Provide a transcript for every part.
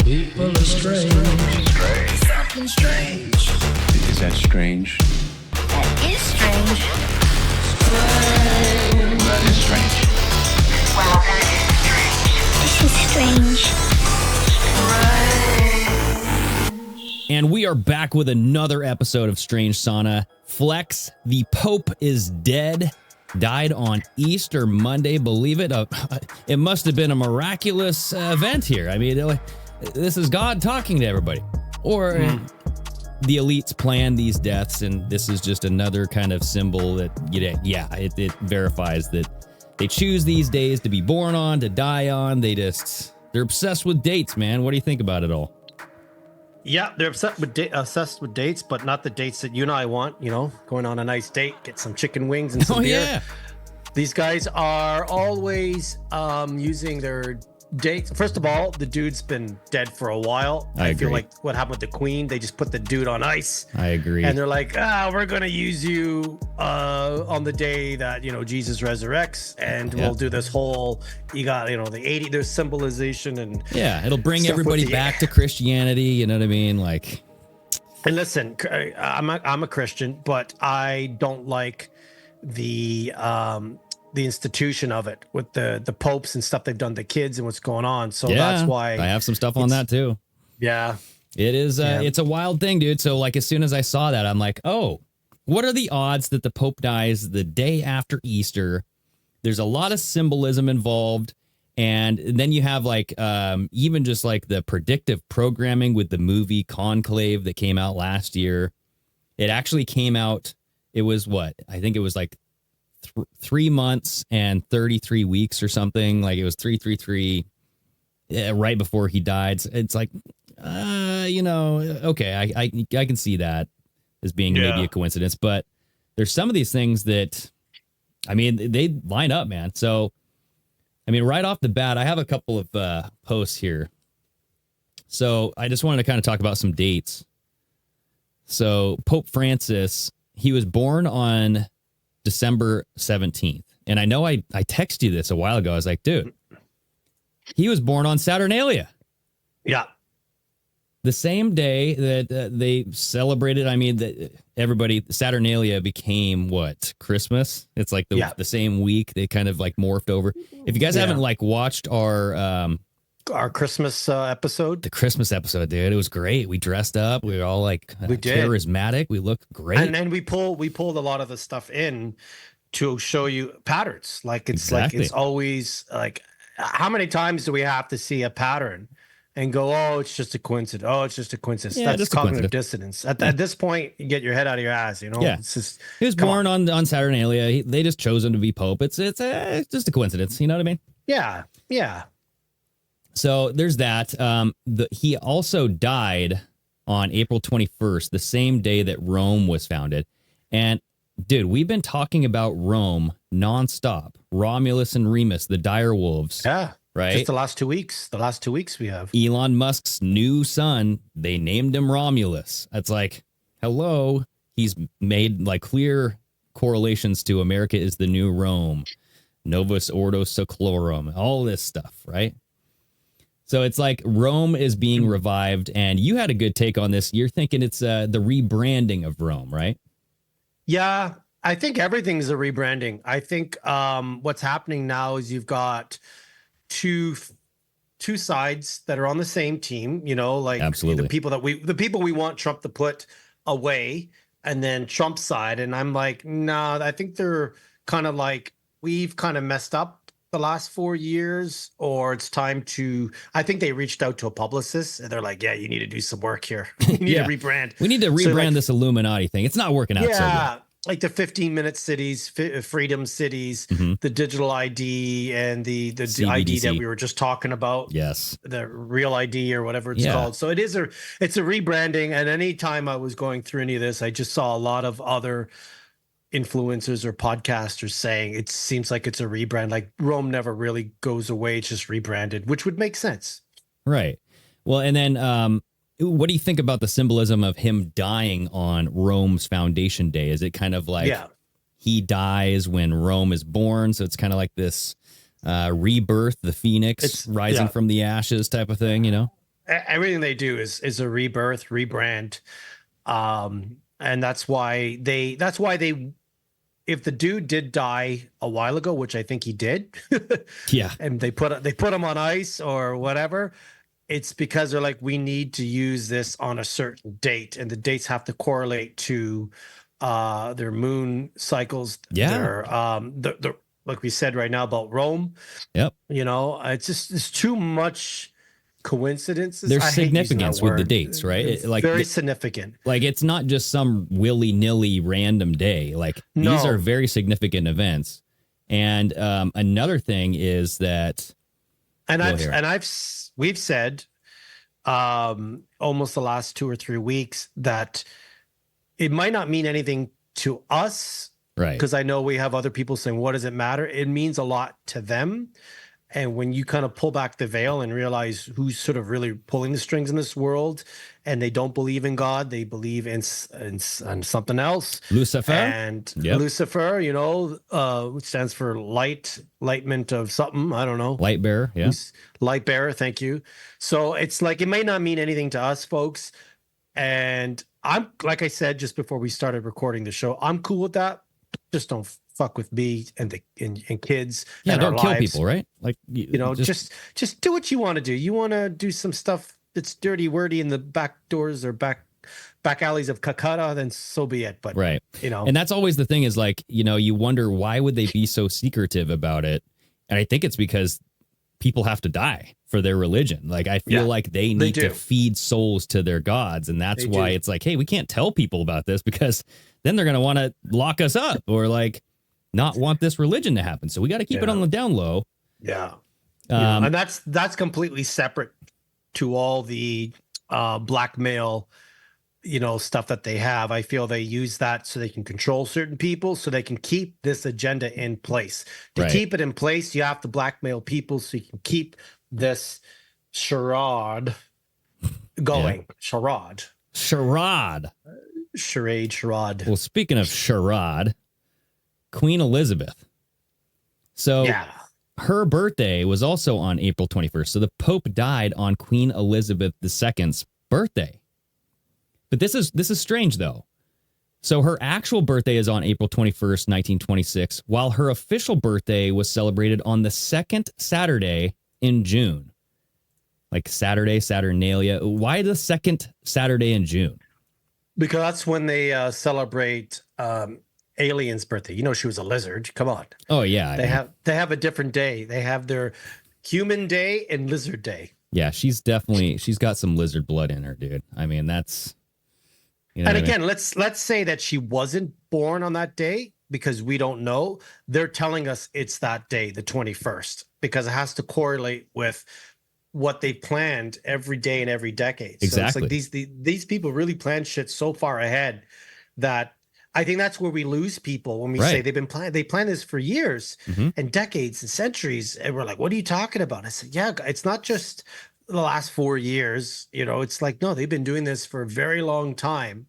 People are strange. Something strange. Is that strange? That is strange. That is strange. Wow, that is strange. This is strange. And we are back with another episode of Strange Sauna. Flex, the Pope is dead. Died on Easter Monday. Believe it. It must have been a miraculous event here. I mean, this is God talking to everybody. Or the elites plan these deaths, and this is just another kind of symbol that, it verifies that they choose these days to be born on, to die on. They're obsessed with dates, man. What do you think about it all? Yeah, they're obsessed with dates, but not the dates that you and I want, going on a nice date, get some chicken wings and some beer. Yeah. These guys are always using their dates. First of all, the dude's been dead for a while. I feel agree. like what happened with the Queen, they just put the dude on ice. I agree. And they're like, we're going to use you on the day that, Jesus resurrects. And we'll do this whole, you got, there's symbolization and yeah, it'll bring stuff everybody with back to Christianity. You know what I mean? Like, and listen, I'm a Christian, but I don't like the institution of it with the popes and stuff they've done to kids and what's going on. So that's why I have some stuff on that too. Yeah. It is. It's a wild thing, dude. So like, as soon as I saw that, I'm like, oh, what are the odds that the Pope dies the day after Easter? There's a lot of symbolism involved. And then you have like, even just like the predictive programming with the movie Conclave that came out last year. It actually came out. It was what? I think it was like 3 months and 33 weeks or something. Like it was 333 right before he died. It's like, okay, I can see that as being maybe a coincidence, but there's some of these things that, I mean, they line up, man. So, I mean, right off the bat, I have a couple of posts here. So I just wanted to kind of talk about some dates. So Pope Francis, he was born on December 17th. And I know I texted you this a while ago. I was like, dude, he was born on Saturnalia. Yeah. The same day that they celebrated, I mean, Saturnalia became what? Christmas? It's like the same week. They kind of like morphed over. If you guys haven't like watched our Christmas episode. The Christmas episode, dude, it was great. We dressed up. We were all like charismatic. We looked great. And then we pulled a lot of the stuff in to show you patterns. Like it's always like, how many times do we have to see a pattern and go, oh, it's just a coincidence. Oh, it's just a coincidence. Yeah, that's cognitive dissonance. At this point, you get your head out of your ass, Yeah. It's just, he was born on Saturnalia. They just chose him to be Pope. It's just a coincidence. You know what I mean? Yeah. Yeah. So there's that. He also died on April 21st, the same day that Rome was founded. And dude, we've been talking about Rome nonstop. Romulus and Remus, the dire wolves. Yeah. Right. Just the last 2 weeks. The last 2 weeks we have. Elon Musk's new son, they named him Romulus. That's like, hello. He's made like clear correlations to America is the new Rome. Novus Ordo Seclorum. All this stuff, right? So it's like Rome is being revived, and you had a good take on this. You're thinking it's the rebranding of Rome, right? Yeah, I think everything's a rebranding. I think what's happening now is you've got two sides that are on the same team. Like absolutely the people we want Trump to put away, and then Trump's side. And I'm like, no, I think they're kind of like, we've kind of messed up the last 4 years, or it's time to, I think they reached out to a publicist and they're like, yeah, you need to do some work here. You need to rebrand. We need to rebrand this Illuminati thing. It's not working out so good. Like the 15-minute cities, freedom cities, the digital ID and the ID that we were just talking about. Yes. The real ID or whatever it's called. So it's a rebranding. And anytime I was going through any of this, I just saw a lot of other influencers or podcasters saying it seems like it's a rebrand. Like Rome never really goes away. It's just rebranded, which would make sense. Right. Well, and then what do you think about the symbolism of him dying on Rome's foundation day? Is it kind of like he dies when Rome is born? So it's kind of like this rebirth, the phoenix rising from the ashes type of thing, everything they do is a rebirth, rebrand. And that's why they if the dude did die a while ago, which I think he did, Yeah. and they put him on ice or whatever, it's because they're like, we need to use this on a certain date, and the dates have to correlate to their moon cycles. Yeah. Their like we said right now about Rome. Yep. You know, it's too much coincidences. There's I hate using that significance with the word. dates, right? It's Like very significant. Like it's not just some willy-nilly random day. Like these No. are very significant events. And another thing is that, And Well, we've said almost the last 2 or 3 weeks that it might not mean anything to us, right? because I know we have other people saying, what does it matter? It means a lot to them. And when you kind of pull back the veil and realize who's sort of really pulling the strings in this world, and they don't believe in God, they believe in something else. Lucifer. And Yep. Lucifer, you know, which stands for lightment of something. I don't know. Light bearer. Yeah. Light bearer. Thank you. So it's like, it may not mean anything to us, folks. And I'm, like I said, just before we started recording the show, I'm cool with that. Just don't fuck with me and the and kids. Yeah. and Don't our kill lives. people, right? Like, You know, just do what you want to do. You want to do some stuff that's dirty, wordy in the back doors or back alleys of Calcutta, then so be it. But right. you know, And that's always the thing is like, you know, you wonder why would they be so secretive about it? And I think it's because people have to die for their religion. Like I feel like they need to do. feed souls to their gods. And that's They why do. it's like, hey, we can't tell people about this because then they're going to want to lock us up or like not want this religion to happen. So we got to keep it on the down low. Yeah. And that's completely separate to all the blackmail, you know, stuff that they have. I feel they use that so they can control certain people, so they can keep this agenda in place. To Right. keep it in place, you have to blackmail people so you can keep this charade going. Charade. Charade. Charade. Well, speaking of charade, Queen Elizabeth. So Yeah. her birthday was also on April 21st. So the Pope died on Queen Elizabeth II's birthday. But this is strange, though. So her actual birthday is on April 21st, 1926, while her official birthday was celebrated on the second Saturday in June. Like Saturday, Saturnalia. Why the second Saturday in June? Because that's when they celebrate Alien's birthday. You know, she was a lizard. Come on. Oh, yeah. They have a different day. They have their human day and lizard day. Yeah, she's got some lizard blood in her, dude. I mean, that's... You know And what I mean? again, let's say that she wasn't born on that day because we don't know. They're telling us it's that day, the 21st, because it has to correlate with what they planned every day and every decade. Exactly. So it's like these people really plan shit so far ahead that I think that's where we lose people when we say they plan this for years and decades and centuries. And we're like, what are you talking about? I said, yeah, it's not just the last 4 years. You know, it's like, no, they've been doing this for a very long time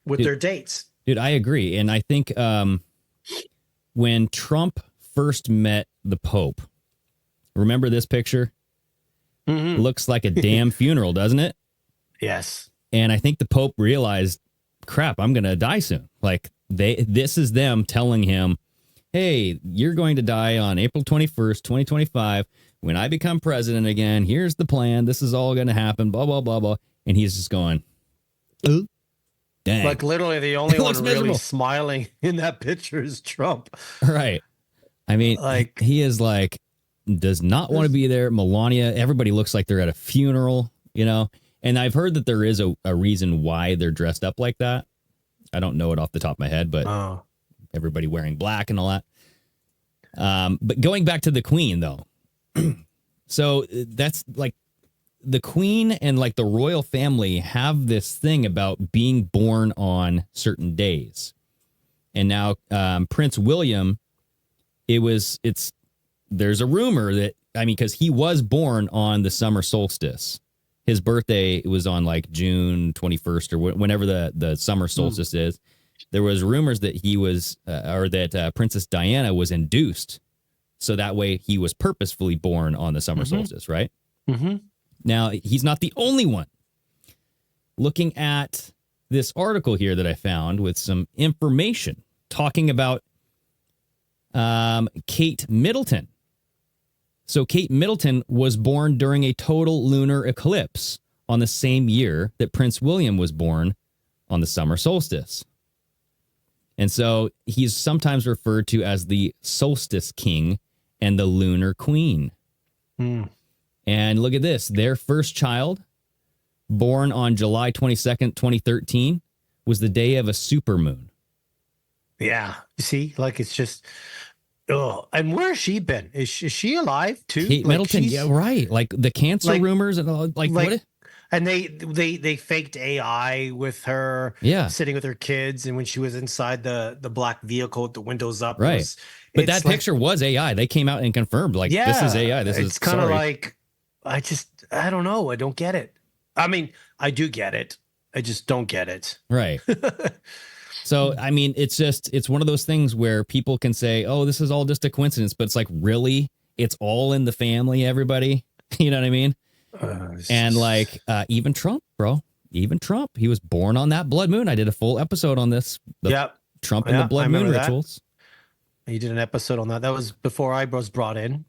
with their dates. Dude, I agree. And I think when Trump first met the Pope, remember this picture? It looks like a damn funeral, doesn't it? Yes. And I think the Pope realized, crap, I'm going to die soon. Like this is them telling him, hey, you're going to die on April 21st, 2025. When I become president again, here's the plan. This is all going to happen, blah, blah, blah, blah. And he's just going, ooh, dang. Like literally the only one looks really miserable. smiling in that picture is Trump. Right. I mean, Like- he is like, does not want to be there. Melania, everybody looks like they're at a funeral, you know? And I've heard that there is a reason why they're dressed up like that. I don't know it off the top of my head, but everybody wearing black and all that. But going back to the Queen, though. So that's like the Queen and like the royal family have this thing about being born on certain days. And now Prince William, there's a rumor that, I mean, because he was born on the summer solstice. His birthday was on like June 21st or whenever the summer solstice is. There was rumors that he was, or that Princess Diana was induced. So that way he was purposefully born on the summer solstice, right? Mm-hmm. Now, he's not the only one. Looking at this article here that I found with some information talking about Kate Middleton. So Kate Middleton was born during a total lunar eclipse on the same year that Prince William was born on the summer solstice. And so he's sometimes referred to as the solstice king and the lunar queen. And look at this. Their first child, born on July 22nd, 2013, was the day of a supermoon. Yeah. You see, like it's just, oh, and where has she been? Is she alive too? Kate Middleton, yeah, right. Like the cancer rumors and all, like what? And they faked AI with her sitting with her kids, and when she was inside the black vehicle with the windows up, right? But that picture was AI. They came out and confirmed, like, this is AI. It's kind of like, I don't know. I don't get it. I mean, I do get it. I just don't get it. Right. So, I mean, it's one of those things where people can say, oh, this is all just a coincidence, but it's like, really? It's all in the family, everybody. You know what I mean? And like, even Trump, bro, he was born on that blood moon. I did a full episode on this. Trump and the blood moon rituals. You did an episode on that. That was before I was brought in.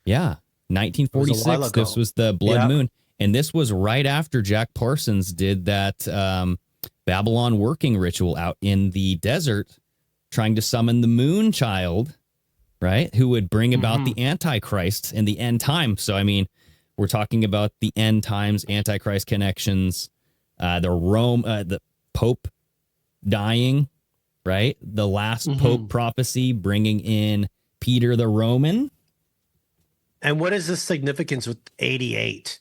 Yeah. 1946. This was the blood moon. And this was right after Jack Parsons did that Babylon working ritual out in the desert, trying to summon the moon child, right? Who would bring about the Antichrist in the end time. So, I mean, we're talking about the end times, Antichrist connections, the Pope dying, right? The last Pope prophecy bringing in Peter the Roman. And what is the significance with 88?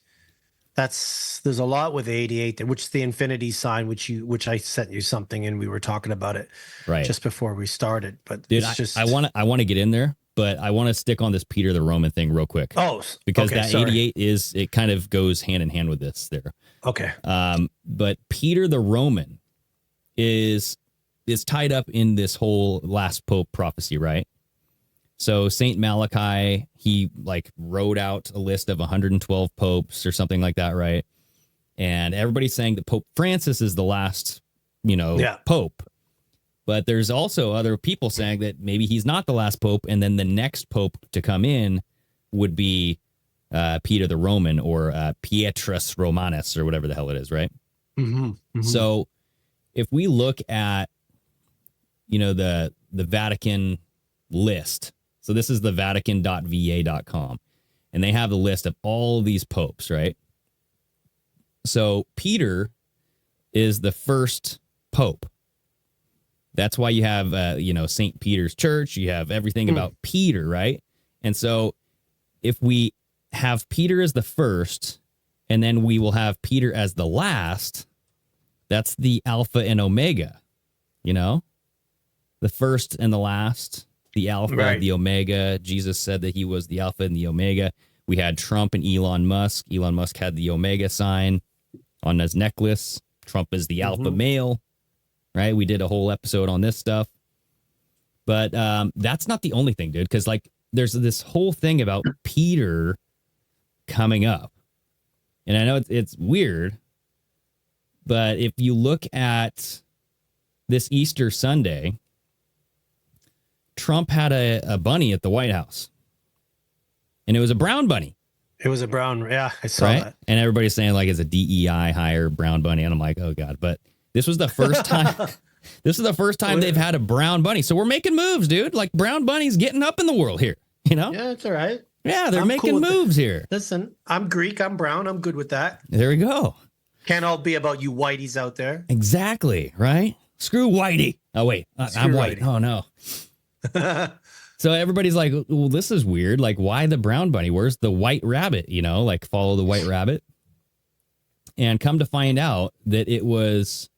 There's a lot with 88, which is the infinity sign, which I sent you something and we were talking about it just before we started. But dude, it's just I want to get in there, but I want to stick on this Peter the Roman thing real quick. Oh, because that 88 it kind of goes hand in hand with this there. Okay. But Peter the Roman is tied up in this whole last Pope prophecy, right? So Saint Malachy, he like wrote out a list of 112 popes or something like that, right? And everybody's saying that Pope Francis is the last, pope. But there's also other people saying that maybe he's not the last pope, and then the next pope to come in would be Peter the Roman or Pietrus Romanus or whatever the hell it is, right? So if we look at, the Vatican list. So this is the Vatican.va.com, and they have the list of all these popes, right? So Peter is the first pope. That's why you have, St. Peter's Church. You have everything about Peter, right? And so if we have Peter as the first, and then we will have Peter as the last, that's the Alpha and Omega, the first and the last. The Alpha, the Omega. Jesus said that he was the Alpha and the Omega. We had Trump and Elon Musk. Elon Musk had the Omega sign on his necklace. Trump is the Alpha male, right? We did a whole episode on this stuff. But that's not the only thing, dude, because like there's this whole thing about Peter coming up. And I know it's weird, but if you look at this Easter Sunday, Trump had a bunny at the White House, and it was a brown bunny. It was a brown. Yeah, I saw that. And everybody's saying like it's a DEI hire brown bunny. And I'm like, oh God, but this was the first time. This is the first time they've had a brown bunny. So we're making moves, dude. Like brown bunny's getting up in the world here, Yeah, it's all right. Yeah, they're making moves here. Listen, I'm Greek. I'm brown. I'm good with that. There we go. Can't all be about you whiteys out there. Exactly. Right. Screw whitey. Oh, wait, I'm white. Whitey. Oh, no. So everybody's like, well, this is weird. Like, why the brown bunny? Where's the white rabbit? Like follow the white rabbit. And come to find out that it was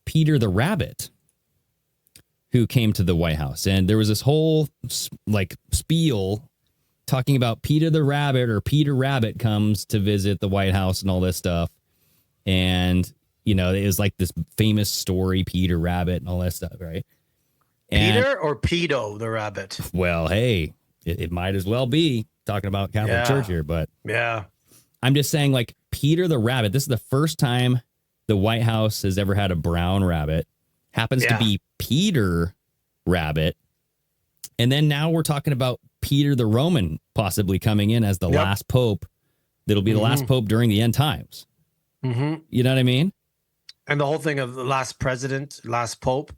Peter the Rabbit who came to the White House. And there was this whole like spiel talking about Peter the Rabbit or Peter Rabbit comes to visit the White House and all this stuff. And, it was like this famous story, Peter Rabbit and all that stuff, right? Peter or Pedo the Rabbit? Well, hey, it might as well be talking about Catholic Church here, but I'm just saying, like, Peter the Rabbit, this is the first time the White House has ever had a brown rabbit. Happens to be Peter Rabbit. And then now we're talking about Peter the Roman possibly coming in as the last pope. That'll be the last pope during the end times. Mm-hmm. You know what I mean? And the whole thing of the last president, last pope.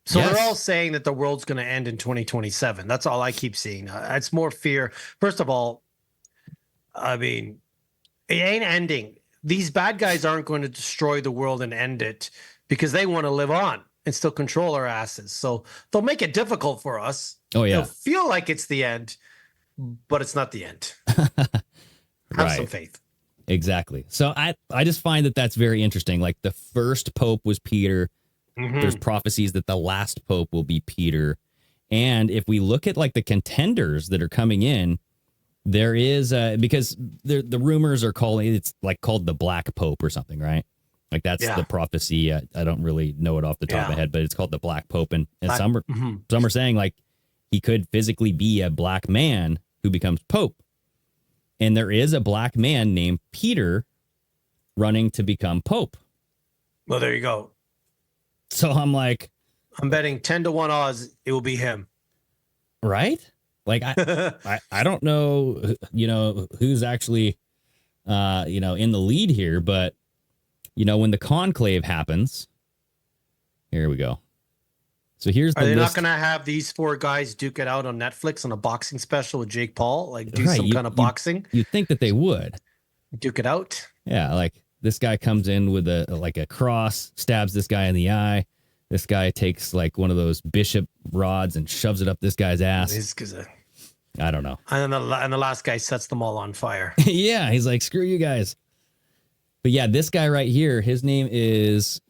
So they're all saying that the world's going to end in 2027. That's all I keep seeing. It's more fear. First of all, I mean, it ain't ending. These bad guys aren't going to destroy the world and end it because they want to live on and still control our asses. So they'll make it difficult for us. Oh, yeah. It'll feel like it's the end, but it's not the end. Have some faith. Exactly. So I just find that that's very interesting. Like the first pope was Peter. There's prophecies that the last pope will be Peter. And if we look at like the contenders that are coming in, there is because the rumors are calling it's like called the Black Pope or something, right? Like that's the prophecy. I don't really know it off the top of my head, but it's called the Black Pope. And some are saying like he could physically be a black man who becomes pope. And there is a black man named Peter running to become pope. Well, there you go. So I'm like, I'm betting 10-1 odds it will be him. Right? Like I don't know, who's actually in the lead here, but when the conclave happens, here we go. So here's the Are they list. not going to have these four guys duke it out on Netflix on a boxing special with Jake Paul? Like do some kind of boxing? You'd think that they would. Duke it out? Yeah, like this guy comes in with a cross, stabs this guy in the eye. This guy takes like one of those bishop rods and shoves it up this guy's ass. I don't know. And then the last guy sets them all on fire. Yeah, he's like, screw you guys. But yeah, this guy right here, his name is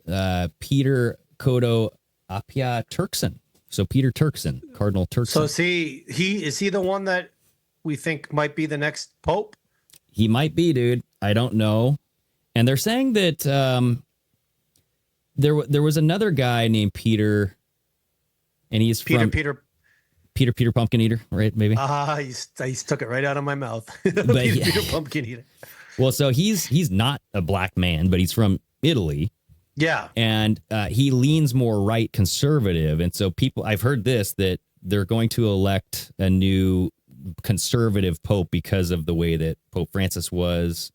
Peter Kodo Apia Turkson. So Peter Turkson, Cardinal Turkson. So is he the one that we think might be the next pope? He might be, dude. I don't know. And they're saying that there was another guy named Peter, and he's Peter Pumpkin Eater, right? Maybe. I took it right out of my mouth. But Peter Pumpkin Eater. Well, so he's not a black man, but he's from Italy. Yeah. And he leans more right conservative. And so I've heard that they're going to elect a new conservative pope because of the way that Pope Francis was,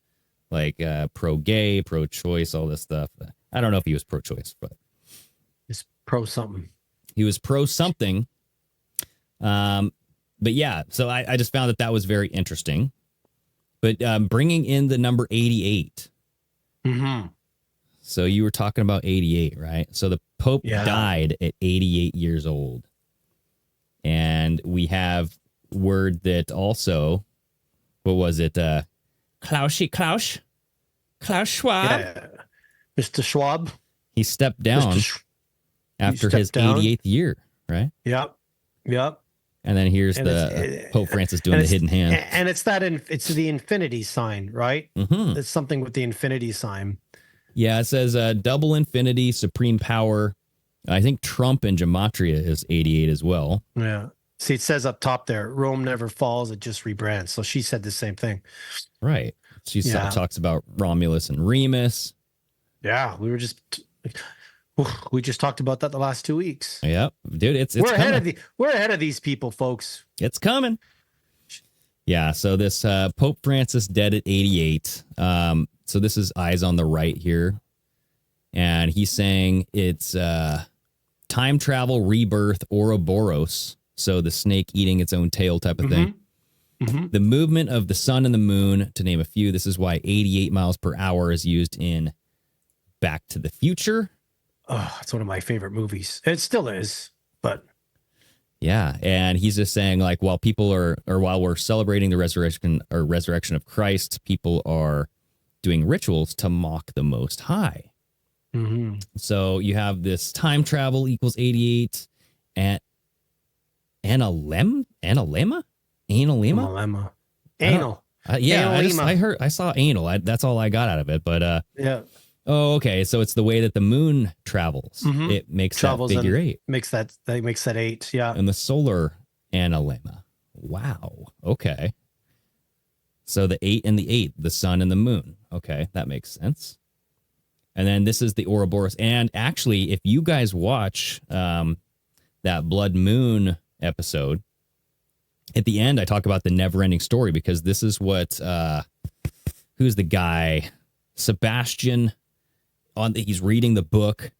like pro-gay, pro-choice, all this stuff. I don't know if he was pro-choice, but he's pro-something. He was pro-something. But yeah, so I just found that was very interesting. But bringing in the number 88. Mm-hmm. So you were talking about 88, right? So the Pope died at 88 years old. And we have word that also, what was it? Klaus Schwab. Yeah. Mr. Schwab. He stepped down after his 88th year, right? Yep. And then here's the Pope Francis doing the hidden hand. And it's the infinity sign, right? Mm-hmm. It's something with the infinity sign. Yeah, it says double infinity, supreme power. I think Trump in Gematria is 88 as well. Yeah. See, it says up top there, Rome never falls, it just rebrands. So she said the same thing. Right. She talks about Romulus and Remus. Yeah, we just talked about that the last 2 weeks. Yep, dude, it's we're ahead of these people, folks. It's coming. Yeah, so this Pope Francis dead at 88. So this is eyes on the right here. And he's saying it's time travel, rebirth, Ouroboros. So the snake eating its own tail type of thing. Mm-hmm. The movement of the sun and the moon, to name a few. This is why 88 miles per hour is used in Back to the Future. Oh, it's one of my favorite movies. It still is, but... Yeah, and he's just saying, like, while we're celebrating the resurrection of Christ, people are doing rituals to mock the Most High. Mm-hmm. So you have this time travel equals 88, and analema. Anal. I saw anal. That's all I got out of it. But yeah. Oh, okay. So it's the way that the moon travels. Mm-hmm. It makes that figure 8. Makes that 8. Yeah. And the solar analemma. Wow. Okay. So the 8 and the 8, the sun and the moon. Okay, that makes sense. And then this is the Ouroboros. And actually, if you guys watch that Blood Moon episode, at the end, I talk about the never-ending story because this is what, who's the guy? Sebastian, he's reading the book.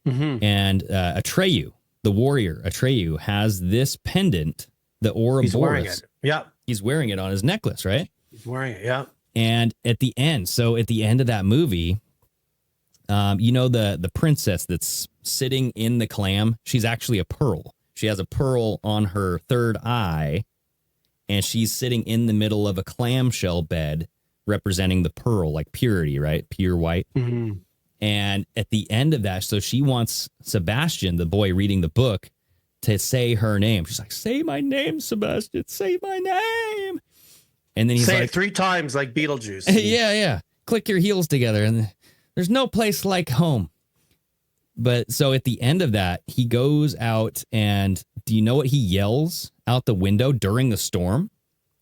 And Atreyu, the warrior, Atreyu, has this pendant, the Ouroboros. He's wearing it. Yeah. He's wearing it on his necklace, right? He's wearing it, yeah. And at the end of that movie, you know, the princess that's sitting in the clam, she's actually a pearl. She has a pearl on her third eye, and she's sitting in the middle of a clamshell bed representing the pearl, like purity, right? Pure white. Mm-hmm. And at the end of that, so she wants Sebastian, the boy reading the book, to say her name. She's like, say my name, Sebastian, say my name. And then he's say like, it 3 times like Beetlejuice. yeah. Click your heels together. And there's no place like home. But so at the end of that, he goes out and do you know what he yells out the window during the storm?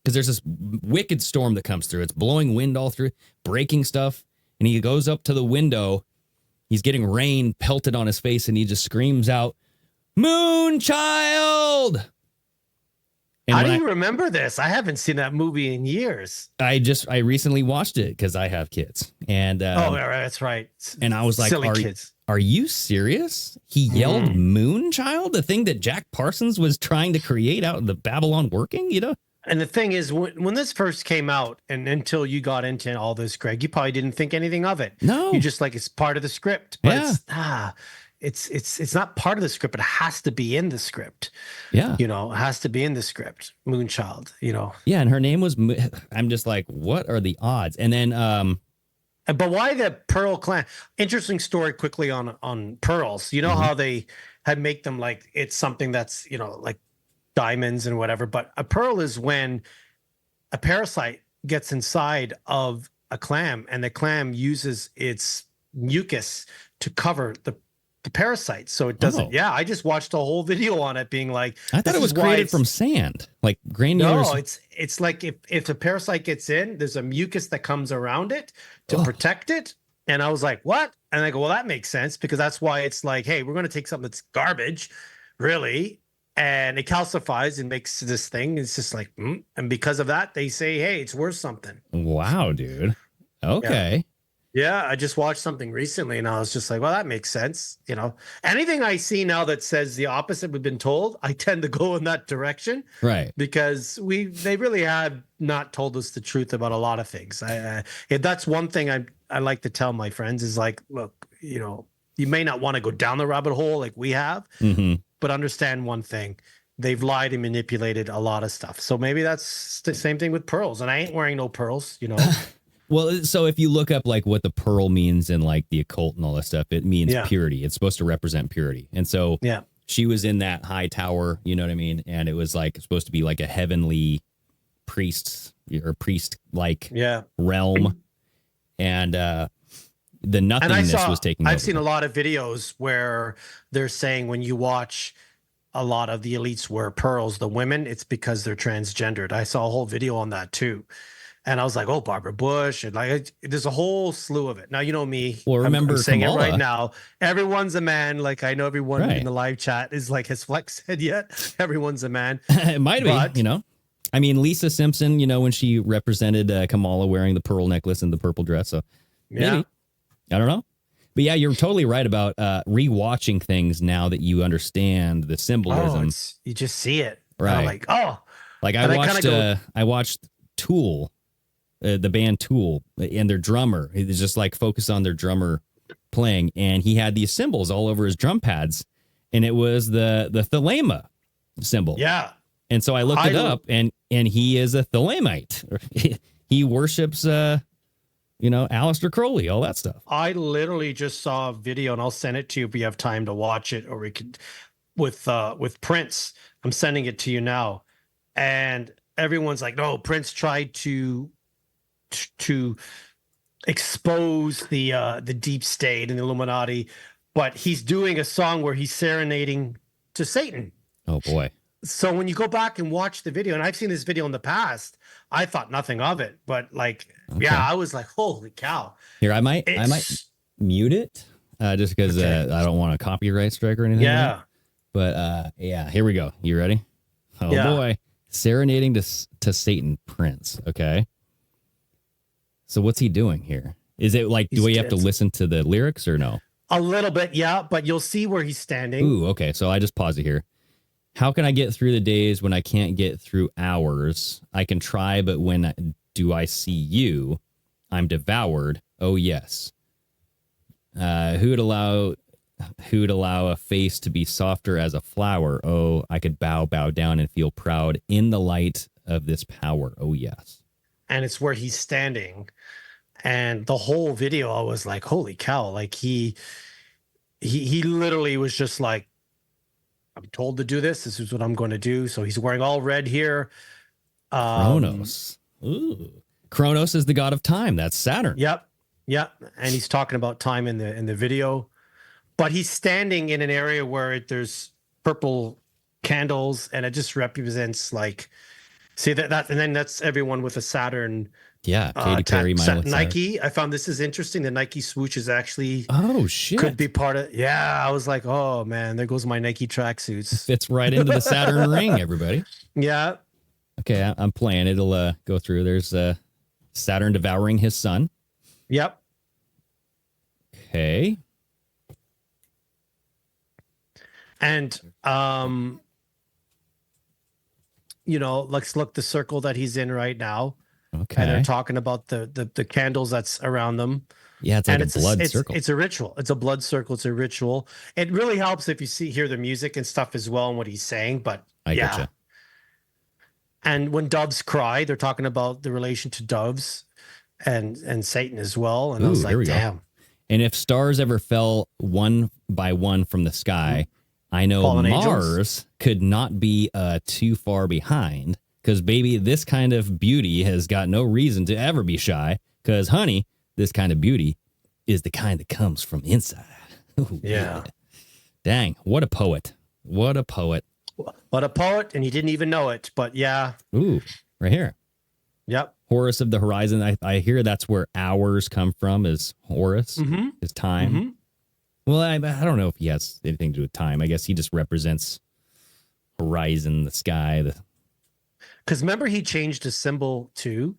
Because there's this wicked storm that comes through. It's blowing wind all through, breaking stuff. And he goes up to the window. He's getting rain pelted on his face, and he just screams out, Moonchild! And How do you remember this? I haven't seen that movie in years. I recently watched it because I have kids. And that's right. And I was like, silly kids. Are you serious? He yelled Moonchild, the thing that Jack Parsons was trying to create out of the Babylon working, you know? And the thing is, when this first came out, and until you got into all this, Greg, you probably didn't think anything of it. No, you just like it's part of the script. But it's not part of the script. It has to be in the script. Yeah, you know, it has to be in the script. Moonchild. You know. Yeah, and her name was. I'm just like, what are the odds? And then, but why the Pearl Clan? Interesting story quickly on pearls. You know how they had make them like it's something that's like diamonds and whatever, but a pearl is when a parasite gets inside of a clam and the clam uses its mucus to cover the parasite so it doesn't. I just watched a whole video on it being like, I thought it was created from sand, like granular. No, it's like if a parasite gets in, there's a mucus that comes around it to protect it. And I was like, what? And I go, well, that makes sense because that's why it's like, hey, we're going to take something that's garbage, really, and it calcifies and makes this thing. It's just like, and because of that, they say, hey, it's worth something. Wow, dude. Okay. Yeah, I just watched something recently and I was just like, well, that makes sense. You know, anything I see now that says the opposite we've been told, I tend to go in that direction. Right. Because they really have not told us the truth about a lot of things. If that's one thing I like to tell my friends is like, look, you may not want to go down the rabbit hole like we have, but understand one thing. They've lied and manipulated a lot of stuff. So maybe that's the same thing with pearls. And I ain't wearing no pearls, Well, so if you look up like what the pearl means in like the occult and all that stuff, it means purity. It's supposed to represent purity. And so she was in that high tower, you know what I mean? And it was like supposed to be like a heavenly priest or priest-like realm. And the nothingness was taking over. I've seen a lot of videos where they're saying when you watch a lot of the elites wear pearls, the women, it's because they're transgendered. I saw a whole video on that too. And I was like, oh, Barbara Bush. And like, there's a whole slew of it. Now, you know me. Well, remember, I'm saying Kamala. it right now. Everyone's a man. Like, I know everyone in the live chat is like, has Flex said yet? Everyone's a man. It might be, I mean, Lisa Simpson, when she represented Kamala wearing the pearl necklace and the purple dress. So maybe. I don't know. But yeah, you're totally right about rewatching things now that you understand the symbolism. You just see it. Right. Like, Like I watched Tool. The band Tool and their drummer. He's just like focused on their drummer playing, and he had these symbols all over his drum pads, and it was the Thelema symbol. Yeah. And so I looked it up, and he is a Thelemite. He worships, Aleister Crowley, all that stuff. I literally just saw a video, and I'll send it to you if we have time to watch it, or we could with Prince. I'm sending it to you now, and everyone's like, "No, Prince tried to expose the deep state and the Illuminati, but he's doing a song where he's serenading to Satan." Oh boy. So when you go back and watch the video, and I've seen this video in the past, I thought nothing of it, but like, yeah, I was like, holy cow. Here, I might mute it just because I don't want a copyright strike or anything. Yeah. Like that. But yeah, here we go. You ready? Oh boy, serenading to Satan, Prince. Okay. So what's he doing here? Is it like, do we have to listen to the lyrics or no? A little bit, yeah, but you'll see where he's standing. Ooh, okay. So I just pause it here. How can I get through the days when I can't get through hours? I can try, but when do I see you? I'm devoured. Oh, yes. Who'd allow a face to be softer as a flower? Oh, I could bow down and feel proud in the light of this power. Oh, yes. And it's where he's standing. And the whole video, I was like, holy cow. Like he literally was just like, I'm told to do this. This is what I'm going to do. So he's wearing all red here. Kronos. Ooh. Kronos is the god of time. That's Saturn. Yep. Yep. And he's talking about time in the video. But he's standing in an area where there's purple candles, and it just represents like, see that, and then that's everyone with a Saturn. Yeah, Katy Perry, Nike. I found this is interesting. The Nike swoosh is actually shit could be part of. Yeah, I was like, oh man, there goes my Nike tracksuits. Fits right into the Saturn ring, everybody. Yeah. Okay, I'm playing. It'll go through. There's Saturn devouring his son. Yep. Okay. And let's look the circle that he's in right now. Okay. And they're talking about the candles that's around them. Yeah, it's like a blood circle. It's a ritual. It's a blood circle. It's a ritual. It really helps if you hear the music and stuff as well and what he's saying. But I getcha. And when doves cry, they're talking about the relation to doves and Satan as well. And I was like, damn. Go. And if stars ever fell one by one from the sky, I know Mars could not be too far behind. Because, baby, this kind of beauty has got no reason to ever be shy. Because, honey, this kind of beauty is the kind that comes from inside. Ooh, yeah. Dang, what a poet. What a poet. What a poet, and he didn't even know it. But, yeah. Ooh, right here. Yep. Horus of the horizon. I hear that's where hours come from, is Horus, is time. Mm-hmm. Well, I don't know if he has anything to do with time. I guess he just represents horizon, the sky, because remember, he changed his symbol too.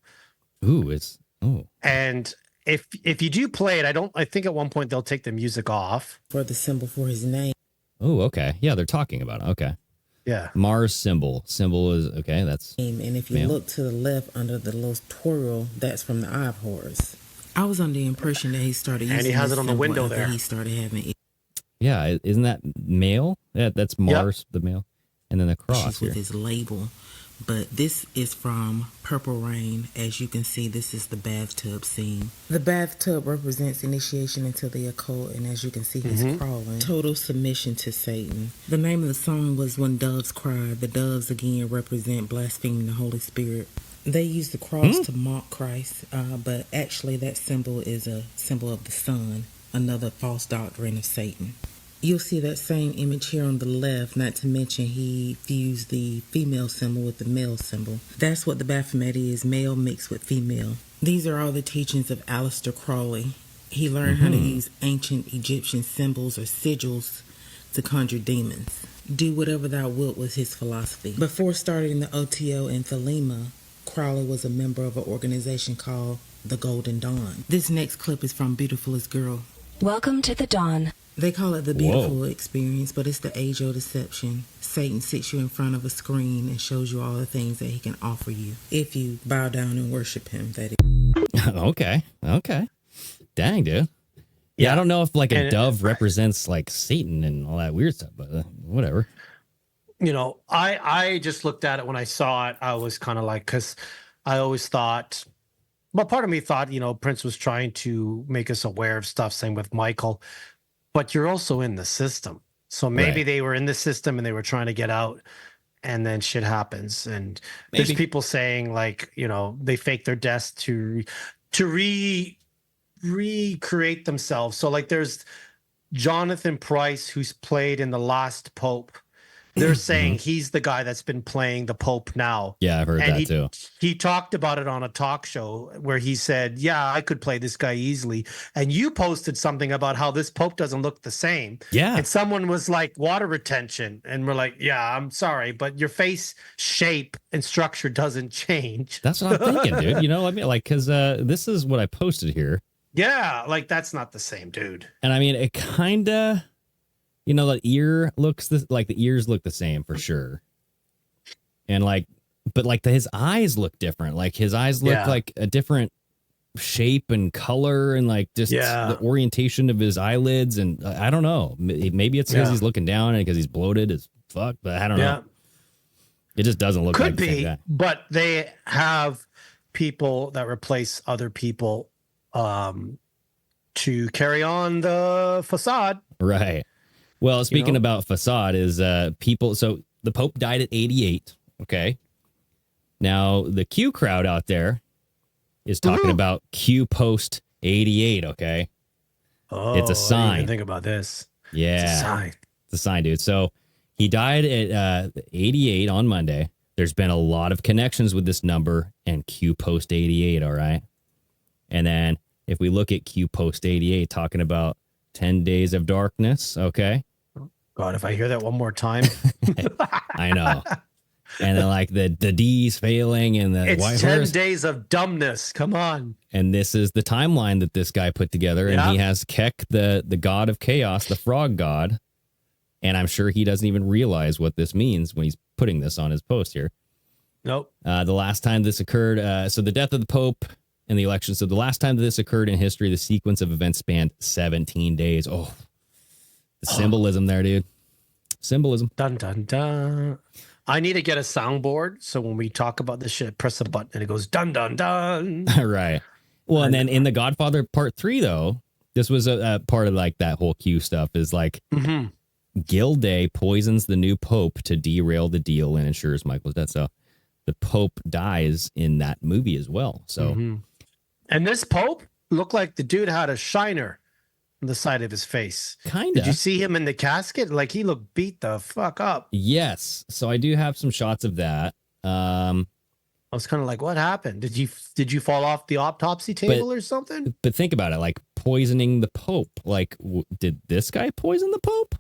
And if you do play it, I think at one point they'll take the music off for the symbol for his name. Oh, okay. Yeah, they're talking about it. Okay. Yeah. Mars symbol is okay. That's and if you look to the left under the little twirl, that's from the Eye of Horus. I was under the impression that he started using, and he has it on the window there. He started having it. Yeah, isn't that male? Yeah, that's Mars, the male, and then the cross with his label. But this is from Purple Rain. As you can see, this is the bathtub scene. The bathtub represents initiation into the occult, and as you can see, he's crawling. Total submission to Satan. The name of the song was When Doves Cry. The doves, again, represent blaspheming the Holy Spirit. They use the cross to mock Christ, but actually that symbol is a symbol of the sun, another false doctrine of Satan. You'll see that same image here on the left, not to mention he fused the female symbol with the male symbol. That's what the Baphomet is, male mixed with female. These are all the teachings of Aleister Crowley. He learned how to use ancient Egyptian symbols or sigils to conjure demons. Do whatever thou wilt was his philosophy. Before starting the OTO in Thelema, Crowley was a member of an organization called the Golden Dawn. This next clip is from Beautifulest Girl. Welcome to the dawn. They call it the beautiful experience, but it's the age-old deception. Satan sits you in front of a screen and shows you all the things that he can offer you if you bow down and worship him, that is. Okay. Dang, dude. Yeah, I don't know if like a dove represents like Satan and all that weird stuff, but whatever. I just looked at it when I saw it. I was kind of like, because I always thought, well, part of me thought, Prince was trying to make us aware of stuff, same with Michael. But you're also in the system. So maybe they were in the system and they were trying to get out, and then shit happens. And there's people saying like, they fake their deaths to recreate themselves. So like there's Jonathan Pryce, who's played in The Last Pope. they're saying he's the guy that's been playing the Pope now. Yeah, I've heard And that too. he talked about it on a talk show where he said, yeah, I could play this guy easily. And you posted something about how this Pope doesn't look the same. Yeah. And someone was like, water retention. And we're like, yeah, I'm sorry, but your face shape and structure doesn't change. That's what I'm thinking, dude. You know, I mean, like, because this is what I posted here. Yeah, like that's not the same, dude. And I mean, it kind of, you know, the ear looks like the ears look the same for sure. And like, but like his eyes look different. Like his eyes look like a different shape and color and like just the orientation of his eyelids. And I don't know. Maybe it's because he's looking down and because he's bloated as fuck, but I don't know. It just doesn't look like the same guy. But they have people that replace other people to carry on the facade. Right. Well, speaking about facade is people. So the Pope died at 88. Okay. Now the Q crowd out there is talking about Q post 88. Okay. Oh, it's a sign. I didn't even think about this. Yeah. It's a sign. It's a sign, dude. So he died at 88 on Monday. There's been a lot of connections with this number and Q post 88. All right. And then if we look at Q post 88, talking about 10 days of darkness. Okay. God, if I hear that one more time. I know. And then like the D's failing and the it's white 10 horse. days of dumbness. Come on. And this is the timeline that this guy put together. And he has Kek, the god of chaos, the frog god. And I'm sure he doesn't even realize what this means when he's putting this on his post here. Nope. The last time this occurred, so the death of the Pope and the election. So the last time that this occurred in history, the sequence of events spanned 17 days. Oh, the symbolism there, dude. Symbolism. Dun, dun, dun. I need to get a soundboard. So when we talk about this shit, press a button and it goes dun, dun, dun. Right. Well, and then in The Godfather Part 3, though, this was a part of like that whole Q stuff is like Gilday poisons the new Pope to derail the deal and ensures Michael's death. So the Pope dies in that movie as well. So, and this Pope looked like the dude had a shiner on the side of his face. Kind Did you of. see him in the casket? Like he looked beat the fuck up. Yes. So I do have some shots of that. I was kind of like, what happened? Did you fall off the autopsy table or something? But think about it, like poisoning the Pope. Like, did this guy poison the Pope?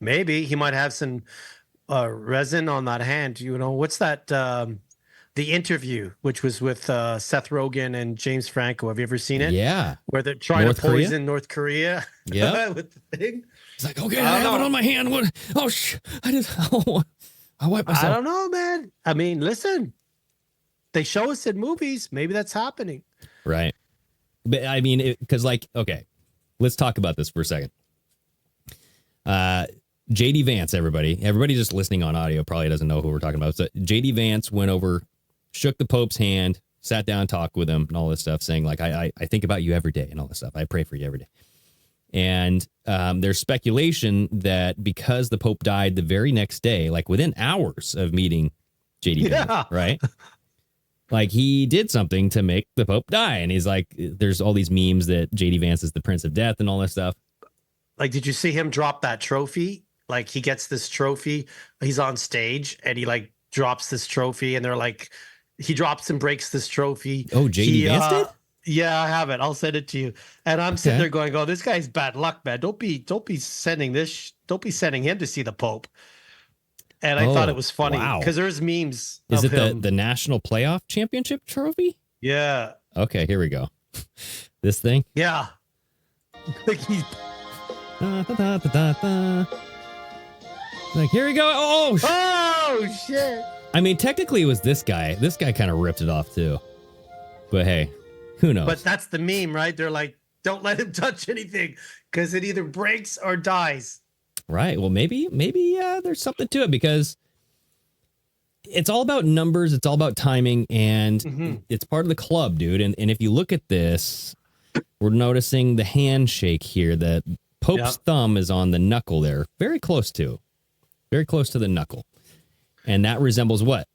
Maybe he might have some resin on that hand. You know, what's that? The Interview, which was with Seth Rogen and James Franco. Have you ever seen it? Yeah. Where they're trying North to poison Korea? North Korea. Yeah. With the thing. It's like, okay, I have it on my hand. What? Oh, I wiped myself. I don't know, man. I mean, listen, they show us in movies. Maybe that's happening. Right. But I mean, because like, okay, let's talk about this for a second. JD Vance, everybody just listening on audio probably doesn't know who we're talking about. So JD Vance went over, shook the Pope's hand, sat down, talked with him and all this stuff, saying like, I think about you every day and all this stuff. I pray for you every day. And there's speculation that because the Pope died the very next day, like within hours of meeting JD Vance, right? Like he did something to make the Pope die. And he's like, there's all these memes that JD Vance is the Prince of Death and all this stuff. Like, did you see him drop that trophy? Like he gets this trophy, he's on stage and he like drops this trophy and they're like, he drops and breaks this trophy. Oh, JD Vance did? Yeah, I have it. I'll send it to you. And I'm sitting there going, oh, this guy's bad luck, man. Don't be sending him to see the Pope. And I thought it was funny because there's memes. Is of it him. the National Playoff Championship trophy? Yeah. Okay, here we go. This thing? Yeah. Like he's like, here we go. oh shit. I mean, technically it was this guy. This guy kind of ripped it off too. But hey, who knows? But that's the meme, right? They're like, don't let him touch anything because it either breaks or dies. Right. Well, maybe there's something to it because it's all about numbers. It's all about timing, and it's part of the club, dude. And if you look at this, we're noticing the handshake here. The Pope's thumb is on the knuckle there, very close to the knuckle, and that resembles what?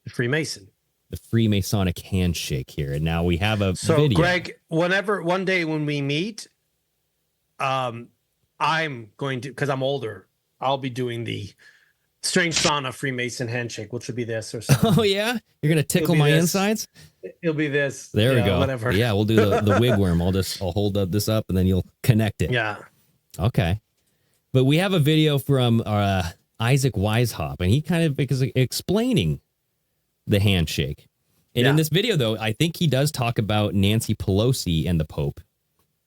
The Freemason. The Freemasonic handshake here. And now we have a So, video. Greg, one day when we meet, I'm going to, because I'm older, I'll be doing the strange sauna Freemason handshake, which would be this or something. Oh yeah, you're gonna tickle my insides. It'll be this. There we go. Whatever. Yeah, we'll do the wigworm. I'll hold this up and then you'll connect it. Yeah. Okay. But we have a video from Isaac Weishaupt, and he kind of is explaining the handshake. And in this video, though, I think he does talk about Nancy Pelosi and the Pope.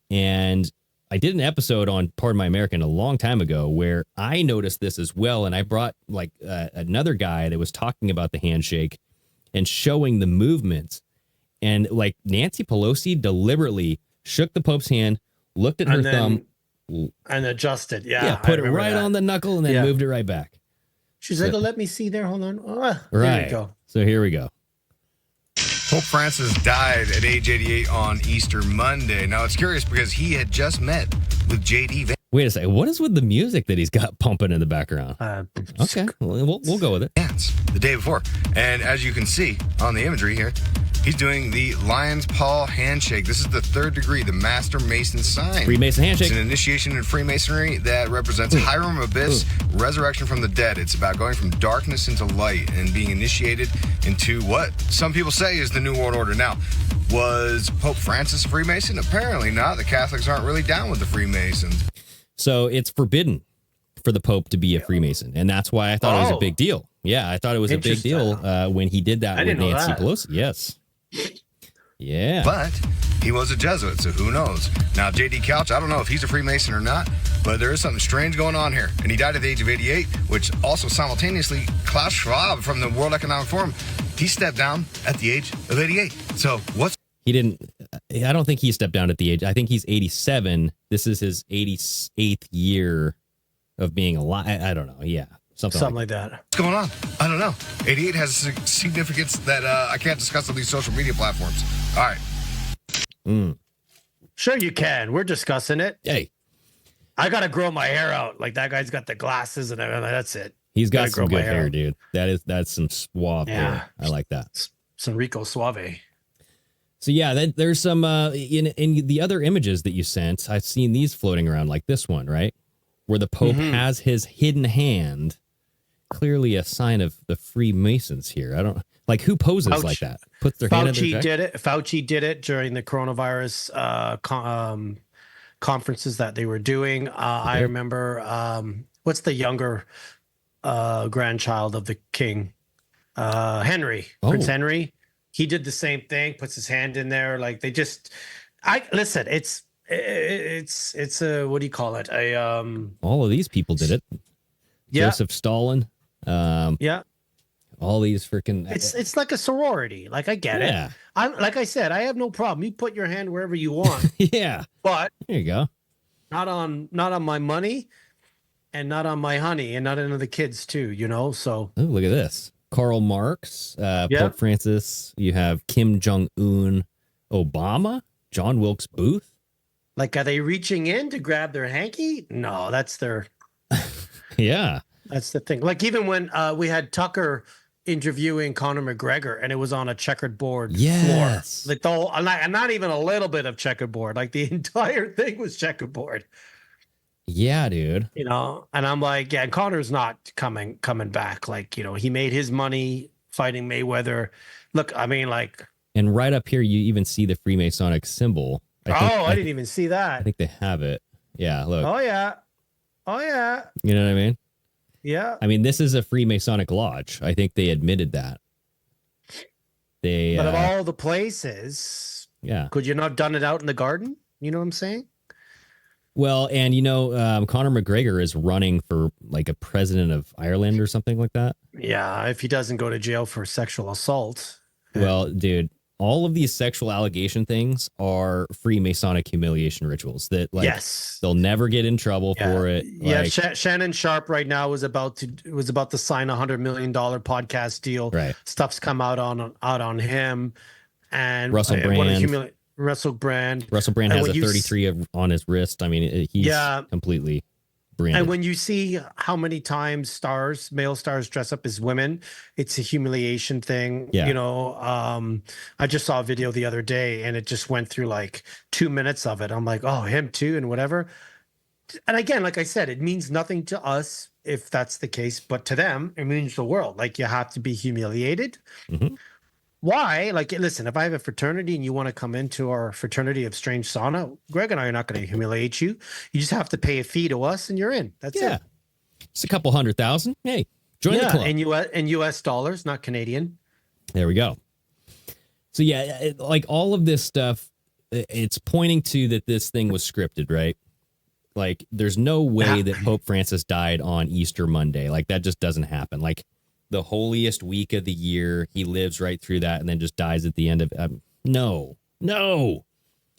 And I did an episode on Pardon My American a long time ago where I noticed this as well. And I brought like another guy that was talking about the handshake and showing the movements. And like Nancy Pelosi deliberately shook the Pope's hand, looked at her thumb, and adjusted. Yeah, put it right on the knuckle and then moved it right back. She's like, let me see there. Hold on. Right. There we go. So here we go. Pope Francis died at age 88 on Easter Monday. Now, it's curious because he had just met with J.D. Wait a second. What is with the music that he's got pumping in the background? Okay, we'll go with it. Vance the day before. And as you can see on the imagery here, he's doing the lion's paw handshake. This is the third degree, the Master Mason sign. Freemason handshake. It's an initiation in Freemasonry that represents Hiram Abyss, resurrection from the dead. It's about going from darkness into light and being initiated into what some people say is the New World Order. Now, was Pope Francis a Freemason? Apparently not. The Catholics aren't really down with the Freemasons. So it's forbidden for the Pope to be a Freemason. And that's why I thought it was a big deal. Yeah, I thought it was a big deal when he did that with Nancy Pelosi. Yes. Yeah. But he was a Jesuit, so who knows? Now, J.D. Couch, I don't know if he's a Freemason or not, but there is something strange going on here. And he died at the age of 88, which also simultaneously, Klaus Schwab from the World Economic Forum, he stepped down at the age of 88. So what's... He didn't... I don't think he stepped down at the age... I think he's 87. This is his 88th year of being alive. I don't know. Yeah. Something like that. What's going on? I don't know. 88 has a significance that I can't discuss on these social media platforms. All right. Sure you can. We're discussing it. Hey. I got to grow my hair out. Like that guy's got the glasses and everything. That's it. He's got some good hair, dude. That's some suave hair. I like that. Some Rico Suave. So yeah, there's some in the other images that you sent. I've seen these floating around, like this one, right? Where the Pope has his hidden hand. Clearly a sign of the Freemasons here. I don't like who poses like that. Puts their hand in their jacket? Fauci did it during the coronavirus conferences that they were doing. I remember what's the younger grandchild of the king? Henry. Prince Henry. He did the same thing, puts his hand in there. Like they just listen, it's a what do you call it? All of these people did it. Yeah. Joseph Stalin. All these freaking it's like a sorority. Like I get it. I'm like I said, I have no problem. You put your hand wherever you want. Yeah. But there you go. Not on my money and not on my honey and not on the kids too, you know. So look at this. Karl Marx, Pope Francis, you have Kim Jong-un, Obama, John Wilkes Booth. Like, are they reaching in to grab their hanky? No, that's their... Yeah. That's the thing. Like, even when we had Tucker interviewing Conor McGregor and it was on a checkered board floor. Like, the whole, and not even a little bit of checkered board. Like, the entire thing was checkered board. Yeah, dude. You know, and I'm like, yeah, Connor's not coming back. Like, you know, he made his money fighting Mayweather. Look, I mean, like... And right up here, you even see the Freemasonic symbol. I didn't even see that. I think they have it. Yeah, look. Oh, yeah. Oh, yeah. You know what I mean? Yeah. I mean, this is a Freemasonic lodge. I think they admitted that. But of all the places, could you not have done it out in the garden? You know what I'm saying? Well, and you know, Conor McGregor is running for like a president of Ireland or something like that. Yeah, if he doesn't go to jail for sexual assault. Well, dude, all of these sexual allegation things are Freemasonic humiliation rituals that, like, they'll never get in trouble for it. Yeah, Shannon Sharp right now was about to sign $100 million podcast deal. Right, stuff's come out on him, and Russell Brand. Russell Brand has a 33 on his wrist. I mean, he's completely branded. And when you see how many times male stars dress up as women, it's a humiliation thing. Yeah. You know, I just saw a video the other day and it just went through like 2 minutes of it. I'm like, oh, him too, and whatever. And again, like I said, it means nothing to us if that's the case, but to them, it means the world. Like, you have to be humiliated. Mhm. Why? Like, listen, if I have a fraternity and you want to come into our fraternity of Strange Sauna, Greg and I are not going to humiliate you. You just have to pay a fee to us and you're in. That's Yeah. it. It's a couple 100,000. Hey, join the club. In US dollars, not Canadian. There we go. So yeah, like all of this stuff, it's pointing to that this thing was scripted, right? Like, there's no way that Pope Francis died on Easter Monday. Like, that just doesn't happen. Like, the holiest week of the year, he lives right through that and then just dies at the end of no.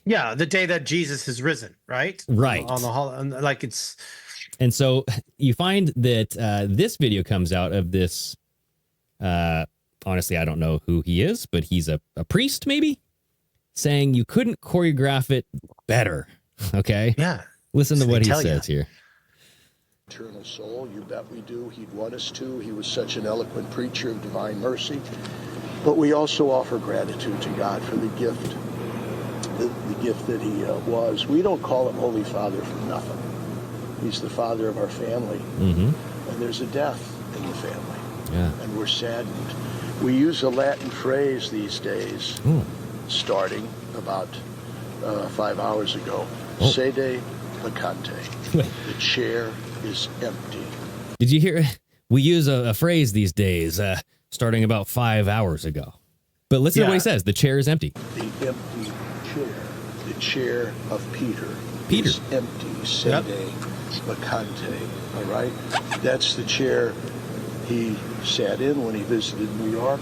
Yeah, the day that Jesus has risen, right? Right. On the holiday, like, it's. And so you find that this video comes out of this. Honestly, I don't know who he is, but he's a priest, maybe, saying you couldn't choreograph it better. Okay. Yeah. Listen to what he says here. Eternal soul, you bet we do. He'd want us to. He was such an eloquent preacher of divine mercy. But we also offer gratitude to God for the gift, the gift that he was. We don't call him Holy Father for nothing. He's the father of our family. Mm-hmm. And there's a death in the family. Yeah. And we're saddened. We use a Latin phrase these days, starting about 5 hours ago. Sede vacante. The chair is empty. Did you hear? We use a phrase these days, starting about 5 hours ago. But listen to what he says. The chair is empty. The empty chair. The chair of Peter. Peter. Is empty. Sede vacante. All right? That's the chair he sat in when he visited New York.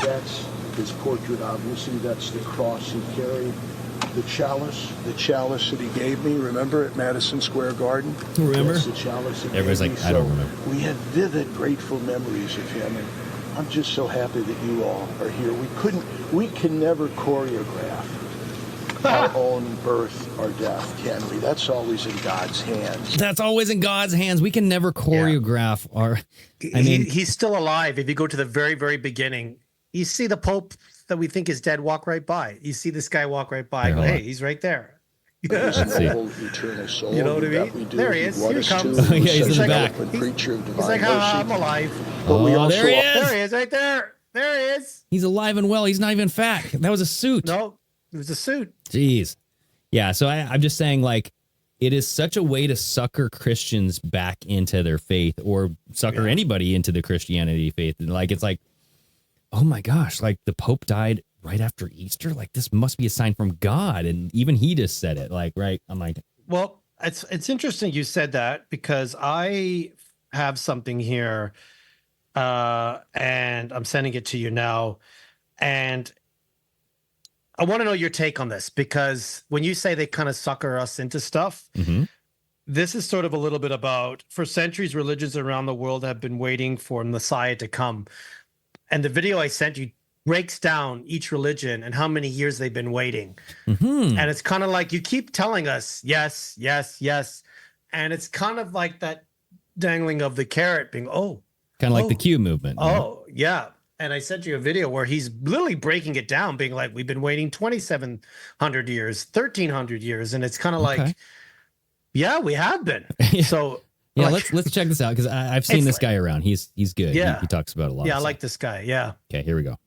That's his portrait, obviously. That's the cross he carried. The chalice that he gave me, remember, at Madison Square Garden? Remember? That's the chalice he Everybody's gave like, me. I don't remember. We have vivid, grateful memories of him, and I'm just so happy that you all are here. We can never choreograph our own birth or death, can we? That's always in God's hands. That's always in God's hands. We can never choreograph our... I mean, he's still alive. If you go to the very, very beginning, you see the Pope that we think is dead walk right by. You see this guy walk right by. Go, hey, he's right there. His noble eternal soul. You know what I mean? There he is. Here he comes. Oh, yeah, he's in the back. Preacher of He's divine like, I'm alive. But we also, there he is. There he is, right there. There he is. He's alive and well. He's not even fat. That was a suit. No, it was a suit. Jeez. Yeah, so I'm just saying, like, it is such a way to sucker Christians back into their faith, or sucker anybody into the Christianity faith. And like, it's like, oh my gosh, like the Pope died right after Easter. Like, this must be a sign from God. And even he just said it, like, right. I'm like, well, it's interesting you said that, because I have something here and I'm sending it to you now. And I want to know your take on this, because when you say they kind of sucker us into stuff, this is sort of a little bit about, for centuries, religions around the world have been waiting for Messiah to come. And the video I sent you breaks down each religion and how many years they've been waiting. And it's kind of like, you keep telling us, yes, yes, yes. And it's kind of like that dangling of the carrot being, kind of like the Q movement. Yeah. And I sent you a video where he's literally breaking it down, being like, we've been waiting 2,700 years, 1,300 years. And it's kind of like, yeah, we have been. So yeah, let's check this out, because I've seen this guy around. He's good. Yeah. He talks about a lot. Yeah, of I stuff. like this guy. Yeah. Okay, here we go.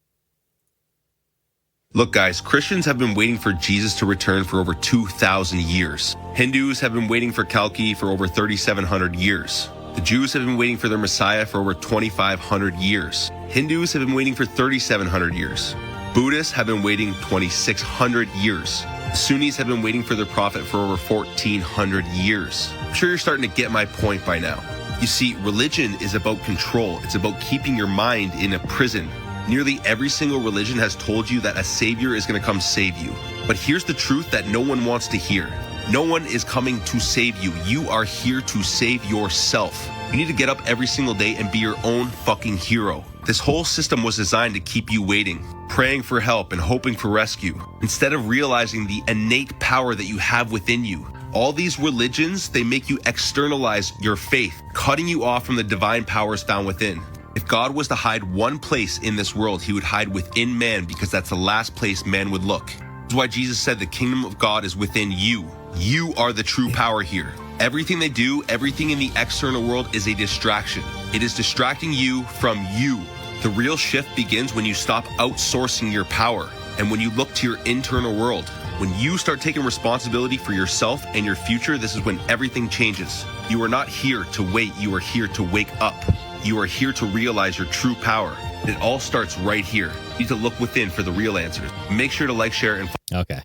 Look, guys, Christians have been waiting for Jesus to return for over 2,000 years. Hindus have been waiting for Kalki for over 3,700 years. The Jews have been waiting for their Messiah for over 2,500 years. Hindus have been waiting for 3,700 years. Buddhists have been waiting 2,600 years. The Sunnis have been waiting for their prophet for over 1,400 years. I'm sure you're starting to get my point by now. You see, religion is about control. It's about keeping your mind in a prison. Nearly every single religion has told you that a savior is going to come save you. But here's the truth that no one wants to hear. No one is coming to save you. You are here to save yourself. You need to get up every single day and be your own fucking hero. This whole system was designed to keep you waiting, praying for help and hoping for rescue, instead of realizing the innate power that you have within you. All these religions, they make you externalize your faith, cutting you off from the divine powers found within. If God was to hide one place in this world, he would hide within man, because that's the last place man would look. That's why Jesus said the kingdom of God is within you. You are the true power here. Everything they do, everything in the external world is a distraction. It is distracting you from you. The real shift begins when you stop outsourcing your power and when you look to your internal world. When you start taking responsibility for yourself and your future, this is when everything changes. You are not here to wait. You are here to wake up. You are here to realize your true power. It all starts right here. You need to look within for the real answers. Make sure to like, share, and Okay.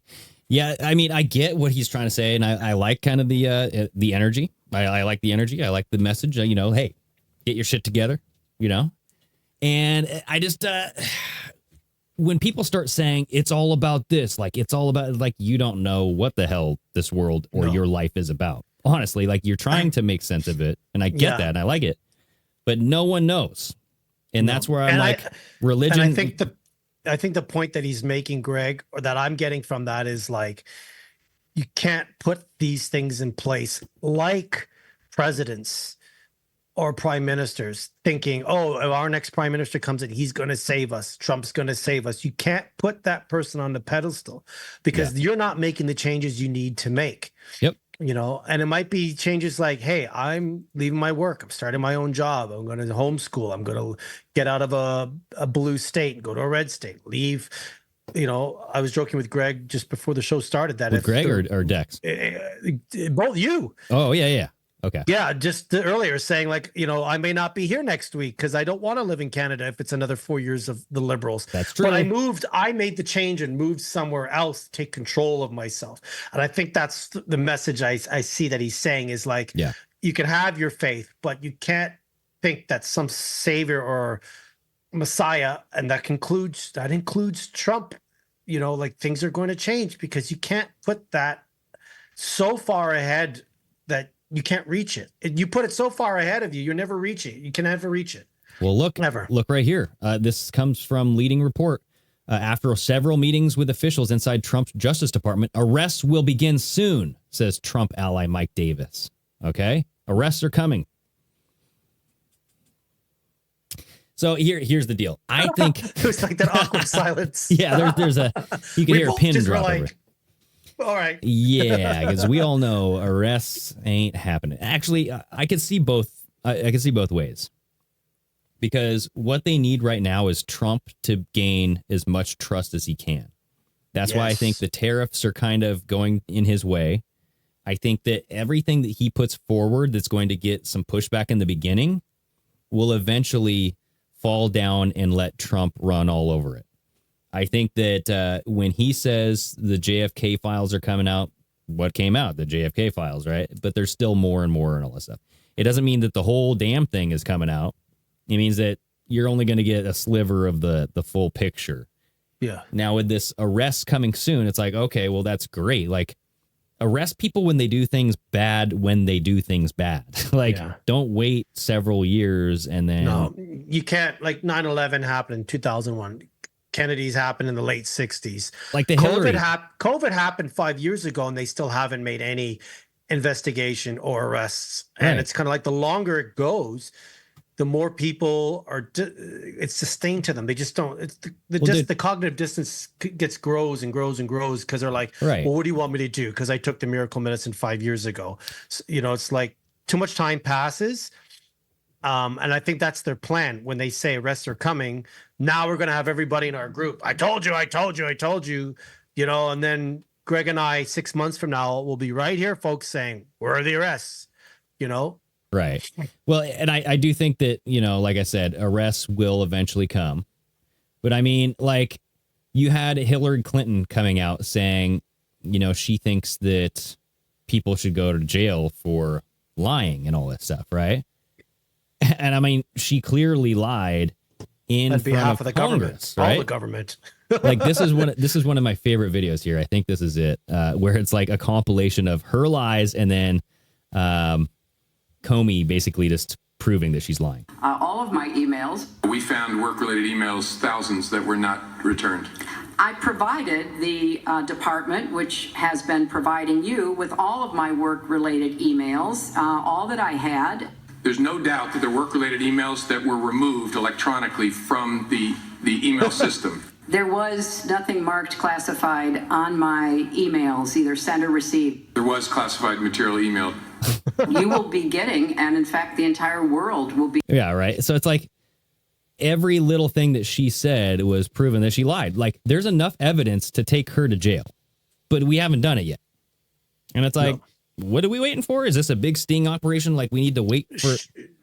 Yeah, I mean, I get what he's trying to say, and I like kind of the energy. I like the energy. I like the message. Hey, get your shit together, And I just, when people start saying it's all about this, it's all about, you don't know what the hell this world or your life is about. Honestly, you're trying to make sense of it, and I get that, and I like it, but no one knows. And that's where I'm religion. And I think the point that he's making, Greg, or that I'm getting from that is you can't put these things in place like presidents or prime ministers thinking, oh, if our next prime minister comes in, he's going to save us. Trump's going to save us. You can't put that person on the pedestal because you're not making the changes you need to make. Yep. And it might be changes like, hey, I'm leaving my work. I'm starting my own job. I'm going to homeschool. I'm going to get out of a blue state and go to a red state. Leave. I was joking with Greg just before the show started that. With Greg or Dex? Both you. Oh, yeah. Okay. Yeah, just earlier saying I may not be here next week because I don't want to live in Canada if it's another 4 years of the Liberals. That's true. But I made the change and moved somewhere else to take control of myself. And I think that's the message I see that he's saying is you can have your faith, but you can't think that some savior or Messiah, and that includes Trump, things are going to change because you can't put that so far ahead that you can't reach it. You put it so far ahead of you, you'll never reach it. You can never reach it. Well, look right here. This comes from Leading Report. After several meetings with officials inside Trump's Justice Department, arrests will begin soon, says Trump ally Mike Davis. Okay? Arrests are coming. So here's the deal. I think it was like that awkward silence. Yeah, you can hear a pin drop over. All right. Yeah, because we all know arrests ain't happening. Actually, I could see both. I can see both ways. Because what they need right now is Trump to gain as much trust as he can. That's why I think the tariffs are kind of going in his way. I think that everything that he puts forward that's going to get some pushback in the beginning will eventually fall down and let Trump run all over it. I think that when he says the JFK files are coming out, what came out? The JFK files, right? But there's still more and more and all that stuff. It doesn't mean that the whole damn thing is coming out. It means that you're only going to get a sliver of the full picture. Yeah. Now, with this arrest coming soon, it's okay, well, that's great. Arrest people when they do things bad when they do things bad. Don't wait several years and then... No, you can't. 9/11 happened in 2001. Kennedy's happened in the late 60s. COVID happened 5 years ago, and they still haven't made any investigation or arrests. And it's kind of the longer it goes, the more people it's sustained to them. They just don't. It's the cognitive distance grows and grows and grows because they're like, well, what do you want me to do? Because I took the miracle medicine 5 years ago. So, it's too much time passes. And I think that's their plan when they say arrests are coming. Now we're going to have everybody in our group. I told you, and then Greg and I, 6 months from now, will be right here, folks, saying, where are the arrests? Right. Well, and I do think that, like I said, arrests will eventually come. But I mean, you had Hillary Clinton coming out saying, she thinks that people should go to jail for lying and all that stuff, right? And I mean, she clearly lied in on front behalf of the Congress, government, right? all the government. This is one of my favorite videos here. I think this is it, where it's a compilation of her lies and then Comey basically just proving that she's lying. All of my emails. We found work-related emails, thousands, that were not returned. I provided the department, which has been providing you with all of my work-related emails, all that I had. There's no doubt that there were work-related emails that were removed electronically from the email system. There was nothing marked classified on my emails, either sent or received. There was classified material emailed. You will be getting, and in fact, the entire world will be. Yeah, right. So it's like every little thing that she said was proven that she lied. Like, there's enough evidence to take her to jail, but we haven't done it yet. And it's like, what are we waiting for? Is this a big sting operation? Like, we need to wait for...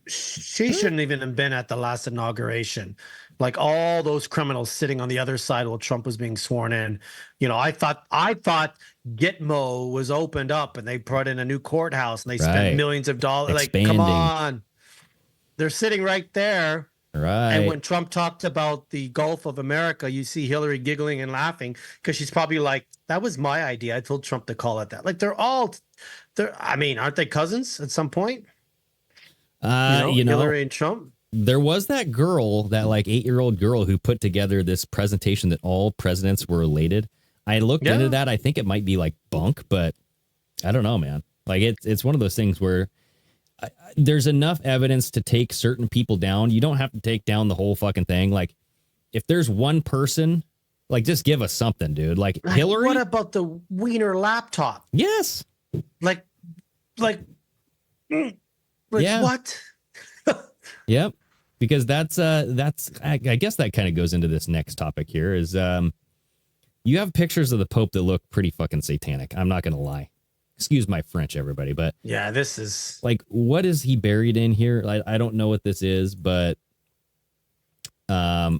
She shouldn't even have been at the last inauguration. Like, all those criminals sitting on the other side while Trump was being sworn in. You know, I thought Gitmo was opened up and they brought in a new courthouse and they spent millions of dollars. Expanding. Like, come on. They're sitting right there. Right. And when Trump talked about the Gulf of America, you see Hillary giggling and laughing because she's probably like, that was my idea. I told Trump to call it that. Like, I mean, aren't they cousins at some point? Hillary and Trump. There was that girl, that like 8-year-old girl who put together this presentation that all presidents were related. I looked into that. I think it might be like bunk, but I don't know, man. Like, it's one of those things where there's enough evidence to take certain people down. You don't have to take down the whole fucking thing. Like, if there's one person, like, just give us something, dude. Like Hillary. What about the Wiener laptop? Yes. Like yeah. What? Yep. Because that's I guess that kind of goes into this next topic here is you have pictures of the Pope that look pretty fucking satanic. I'm not going to lie. Excuse my French, everybody, but yeah, this is like, what is he buried in here? I don't know what this is, but I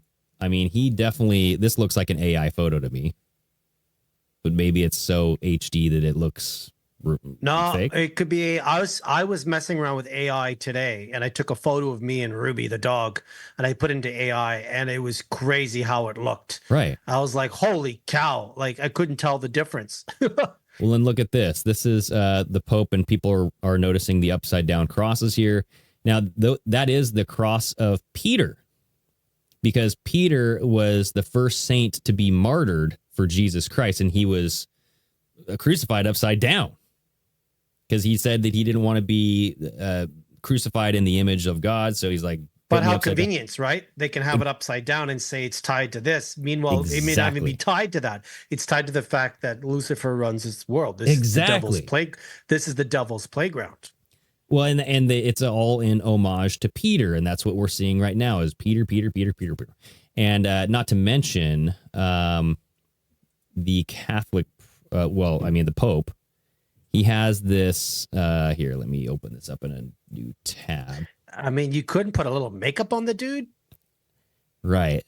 mean, this looks like an AI photo to me, but maybe it's so HD that it looks fake. It could be. I was messing around with AI today, and I took a photo of me and Ruby, the dog, and I put into AI, and it was crazy how it looked. Right. I was like, holy cow. Like, I couldn't tell the difference. Well, then look at this. This is the Pope, and people are noticing the upside down crosses here. Now, that is the cross of Peter, because Peter was the first saint to be martyred for Jesus Christ, and he was crucified upside down because he said that he didn't want to be crucified in the image of God. So he's like, but how convenient, right? They can have it upside down and say it's tied to this. Meanwhile, it may not even be tied to that. It's tied to the fact that Lucifer runs this world. This is the devil's This is the devil's playground. Well, and it's all in homage to Peter, and that's what we're seeing right now is Peter. And not to mention the Catholic, the Pope. He has this, here, let me open this up in a new tab. I mean, you couldn't put a little makeup on the dude? Right.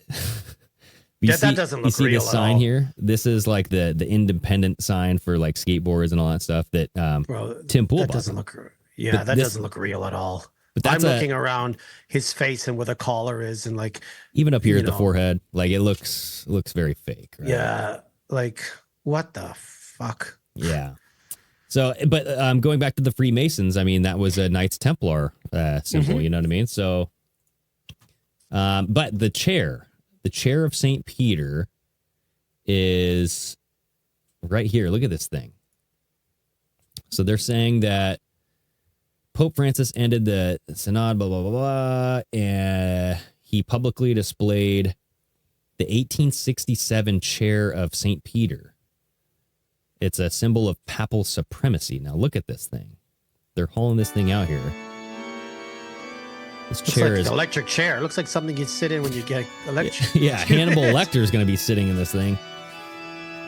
That doesn't look real. You see this sign here? This is like the independent sign for like skateboards and all that stuff that Tim Pool That doesn't look doesn't look real at all. But I'm looking around his face and where the collar is, and like even up here at the forehead, like it looks very fake. Right? Yeah, like what the fuck? Yeah. So, but going back to the Freemasons, I mean, that was a Knights Templar symbol, you know what I mean? So, but the chair of St. Peter is right here. Look at this thing. So they're saying that Pope Francis ended the synod, blah, blah, blah, blah, and he publicly displayed the 1867 chair of St. Peter. It's a symbol of papal supremacy. Now look at this thing. They're hauling this thing out here. This chair is an electric chair. It looks like something you sit in when you get electric. Yeah, Hannibal Lecter is going to be sitting in this thing.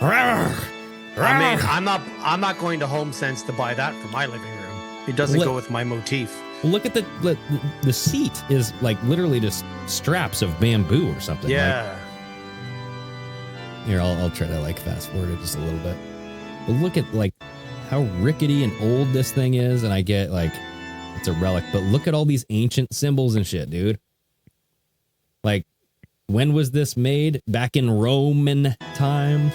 I mean, I'm not going to Home Sense to buy that for my living room. It doesn't go with my motif. Look at the seat is like literally just straps of bamboo or something. Yeah. Like, here, I'll try to like fast forward it just a little bit. But look at like how rickety and old this thing is, and I get like it's a relic, but look at all these ancient symbols and shit, dude. Like, when was this made? Back in Roman times?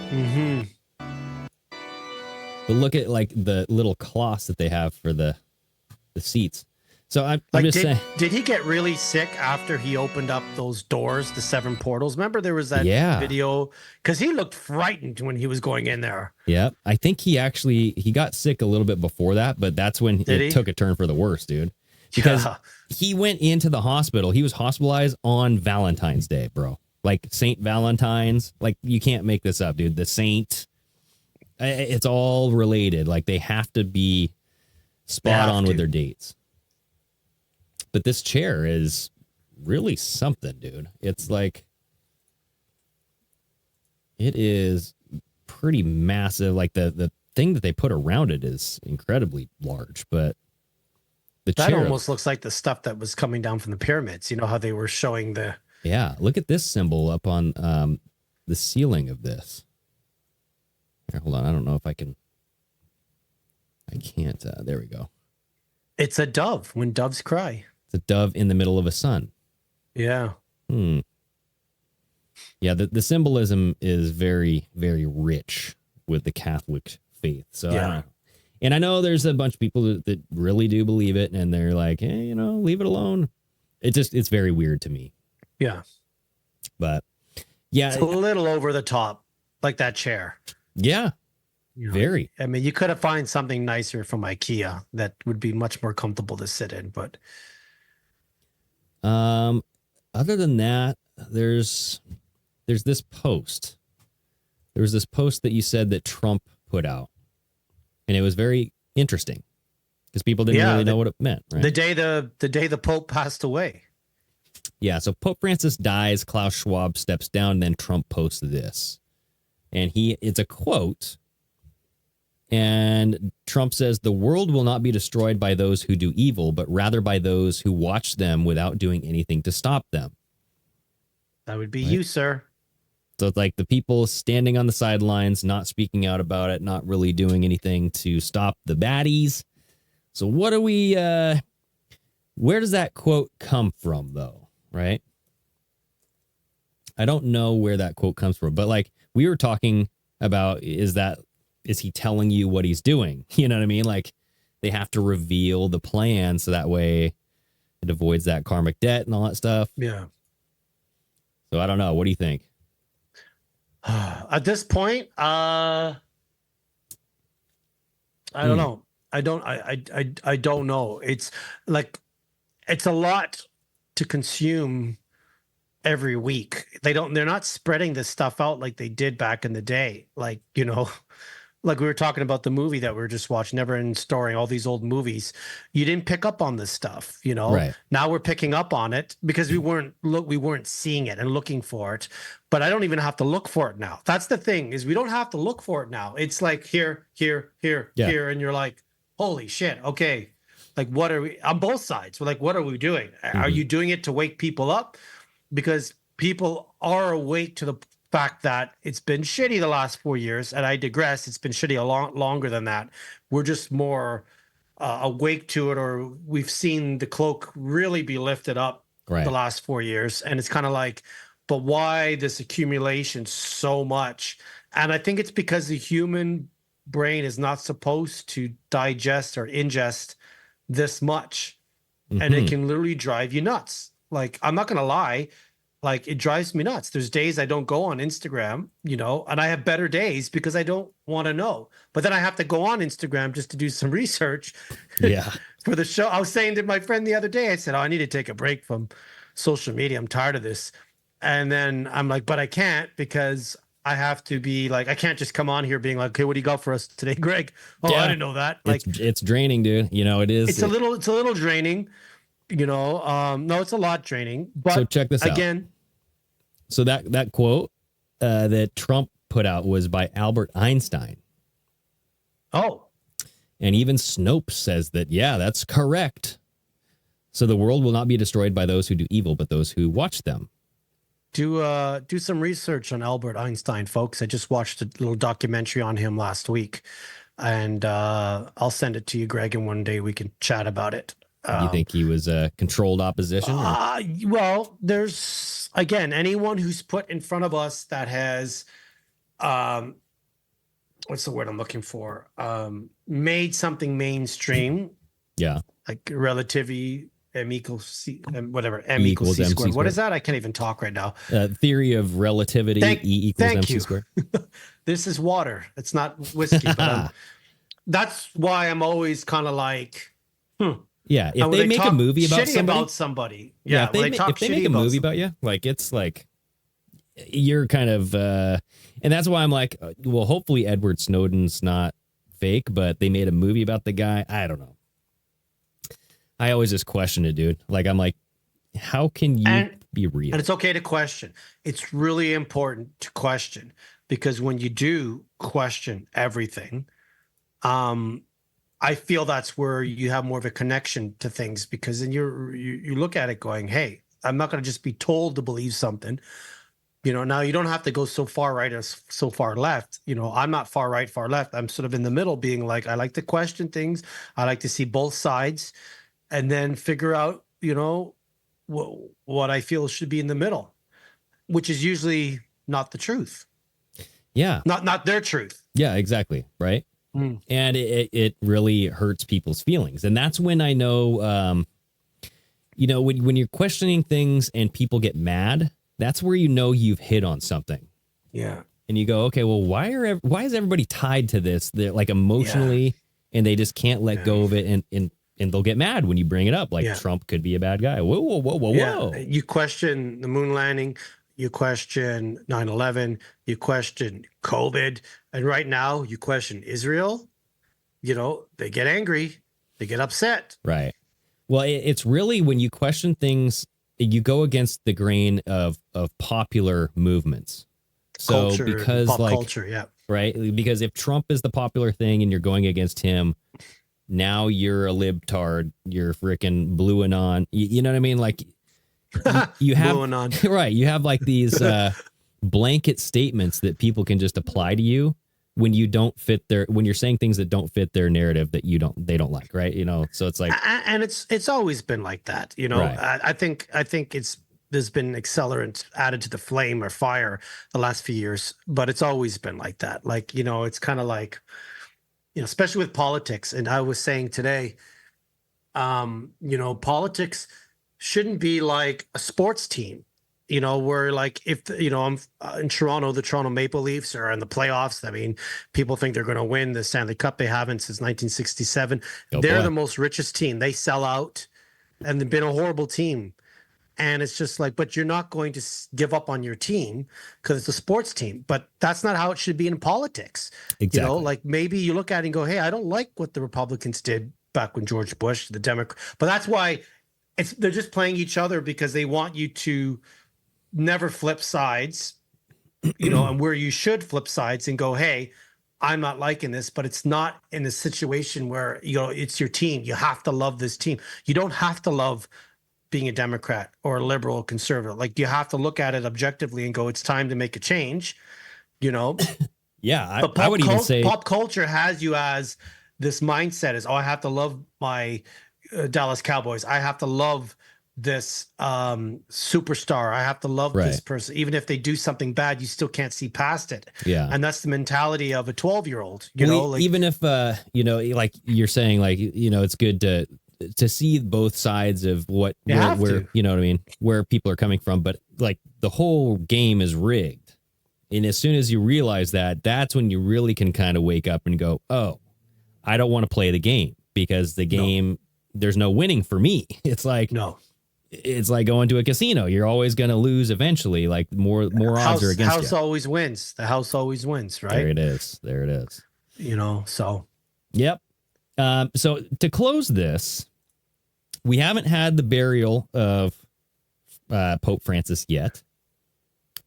Mm-hmm. But look at like the little cloths that they have for the seats. So I'm just saying. Did he get really sick after he opened up those doors, the 7 portals? Remember there was that video? Because he looked frightened when he was going in there. Yeah, I think he got sick a little bit before that, but that's when it took a turn for the worse, dude. Because he went into the hospital. He was hospitalized on Valentine's Day, bro. like Saint Valentine's. Like, you can't make this up, dude. The saint, it's all related. Like, they have to be spot on with their dates. But this chair is really something, dude. It's like, it is pretty massive. Like, the thing that they put around it is incredibly large, but the that chair almost looks like the stuff that was coming down from the pyramids. You know how they were showing the... Yeah, look at this symbol up on the ceiling of this. Here, hold on. I don't know if I can. I can't. There we go. It's a dove when doves cry. It's a dove in the middle of a sun. Yeah. Yeah, the symbolism is very, very rich with the Catholic faith. So, yeah. And I know there's a bunch of people that really do believe it, and they're like, hey, you know, leave it alone. It's very weird to me. Yeah. But yeah, it's a little over the top, like that chair. Yeah. You know, very. I mean, you could have found something nicer from IKEA that would be much more comfortable to sit in, but other than that, there's this post. There was this post that you said that Trump put out, and it was very interesting because people didn't really know what it meant. Right? The day the Pope passed away. Yeah, so Pope Francis dies, Klaus Schwab steps down, then Trump posts this. And it's a quote, and Trump says, "The world will not be destroyed by those who do evil, but rather by those who watch them without doing anything to stop them." That would be you, sir. So it's like the people standing on the sidelines, not speaking out about it, not really doing anything to stop the baddies. So what do we, where does that quote come from, though? Right? I don't know where that quote comes from, but like we were talking about, is he telling you what he's doing? You know what I mean? Like they have to reveal the plan so that way it avoids that karmic debt and all that stuff. Yeah. So I don't know. What do you think? At this point, I don't know. I don't know. It's like, it's a lot to consume every week. They're not spreading this stuff out like they did back in the day. Like, you know, like we were talking about the movie that we were just watching, Never Ending Story, all these old movies. You didn't pick up on this stuff, you know. Right. Now we're picking up on it because we weren't seeing it and looking for it. But I don't even have to look for it now. That's the thing, is we don't have to look for it now. It's like here, and you're like, holy shit, okay. Like, what are we on both sides? We're like, what are we doing? Are you doing it to wake people up? Because people are awake to the fact that it's been shitty the last 4 years, and I digress. It's been shitty a lot longer than that. We're just more awake to it, or we've seen the cloak really be lifted up the last 4 years, and it's kind of like, but why this accumulation so much? And I think it's because the human brain is not supposed to digest or ingest this much, and it can literally drive you nuts. Like, I'm not gonna lie, like it drives me nuts. There's days I don't go on Instagram, you know, and I have better days because I don't want to know. But then I have to go on Instagram just to do some research for the show. I was saying to my friend the other day, I said, oh, I need to take a break from social media. I'm tired of this. And then I'm like, but I can't, because I have to be like, I can't just come on here being like, okay, what do you got for us today, Greg? Oh, I didn't know that. Like, it's draining, dude. You know, it is. It's a little draining, you know. No, it's a lot draining. But so check this out. Again. So that quote that Trump put out was by Albert Einstein. Oh. And even Snopes says that, yeah, that's correct. So the world will not be destroyed by those who do evil, but those who watch them. Do some research on Albert Einstein, folks. I just watched a little documentary on him last week, and I'll send it to you, Greg, and one day we can chat about it. You think he was a controlled opposition? Well, there's, again, anyone who's put in front of us that has, what's the word I'm looking for? Made something mainstream. Yeah. Like relativity. M equals C, whatever. M equals C squared. What is that? I can't even talk right now. Theory of relativity. E equals MC squared. This is water. It's not whiskey. But that's why I'm always kind of like, Yeah, if they make a movie about somebody. Yeah, if they make a movie about you, like, it's like, you're kind of, and that's why I'm like, well, hopefully Edward Snowden's not fake, but they made a movie about the guy. I don't know. I always just question it, dude. Like, I'm like, how can you be real? And it's okay to question. It's really important to question, because when you do question everything, I feel that's where you have more of a connection to things, because then you look at it going, hey, I'm not going to just be told to believe something. Now you don't have to go so far right or so far left. I'm not far right, far left. I'm sort of in the middle, being like, I like to question things. I like to see both sides and then figure out, what I feel should be in the middle, which is usually not the truth. Yeah. Not their truth. Yeah, exactly. Right. And it really hurts people's feelings. And that's when I know, when you're questioning things and people get mad, that's where you've hit on something. Yeah. And you go, okay, well, why is everybody tied to this? They're like emotionally, and they just can't let go of it. And they'll get mad when you bring it up. Like Trump could be a bad guy. Whoa. You question the moon landing. You question 9/11. You question COVID. And right now you question Israel. They get angry. They get upset. Right. Well, it's really when you question things, you go against the grain of popular movements. So Culture, because pop culture, yeah. Right. Because if Trump is the popular thing and you're going against him, now you're a libtard. You're freaking blue anon. You know what I mean? Like you have right. You have like these blanket statements that people can just apply to you when you don't fit when you're saying things that don't fit their narrative that they don't like. Right. So it's like, and it's always been like that. Right. I think there's been accelerant added to the flame or fire the last few years, but it's always been like that. Like, it's kind of like, especially with politics. And I was saying today, politics shouldn't be like a sports team, where like if, I'm in Toronto, the Toronto Maple Leafs are in the playoffs. I mean, people think they're going to win the Stanley Cup. They haven't since 1967. They're the most richest team. They sell out and they've been a horrible team. And it's just like, but you're not going to give up on your team because it's a sports team. But that's not how it should be in politics. Exactly. Like maybe you look at it and go, hey, I don't like what the Republicans did back when George Bush, the Democrat. But that's why they're just playing each other, because they want you to never flip sides, and where you should flip sides and go, hey, I'm not liking this, but it's not in a situation where, it's your team. You have to love this team. You don't have to love being a Democrat or a liberal or conservative. Like, you have to look at it objectively and go, it's time to make a change, Yeah, But I would even say pop culture has you as this mindset is, I have to love my Dallas Cowboys. I have to love this superstar. I have to love this person. Even if they do something bad, you still can't see past it. Yeah. And that's the mentality of a 12-year-old, like, even if, like you're saying, like, it's good to see both sides of where you know what I mean, where people are coming from, but like the whole game is rigged. And as soon as you realize that, that's when you really can kind of wake up and go, oh, I don't want to play the game, because the game, there's no winning for me. It's like, it's like going to a casino. You're always going to lose eventually. Like more odds are against you. House always wins. The house always wins, right? There it is. So. Yep. So to close this, we haven't had the burial of Pope Francis yet,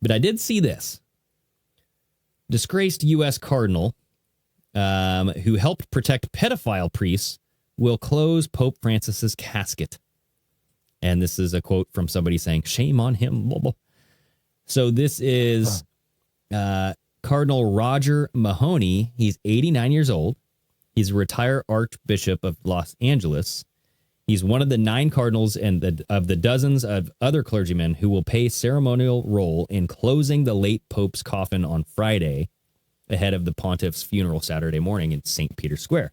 but I did see this. Disgraced U.S. cardinal who helped protect pedophile priests will close Pope Francis's casket. And this is a quote from somebody saying, shame on him. So this is Cardinal Roger Mahoney. He's 89 years old. He's a retired Archbishop of Los Angeles. He's one of the 9 cardinals and of the dozens of other clergymen who will play ceremonial role in closing the late Pope's coffin on Friday ahead of the pontiff's funeral Saturday morning in St. Peter's Square.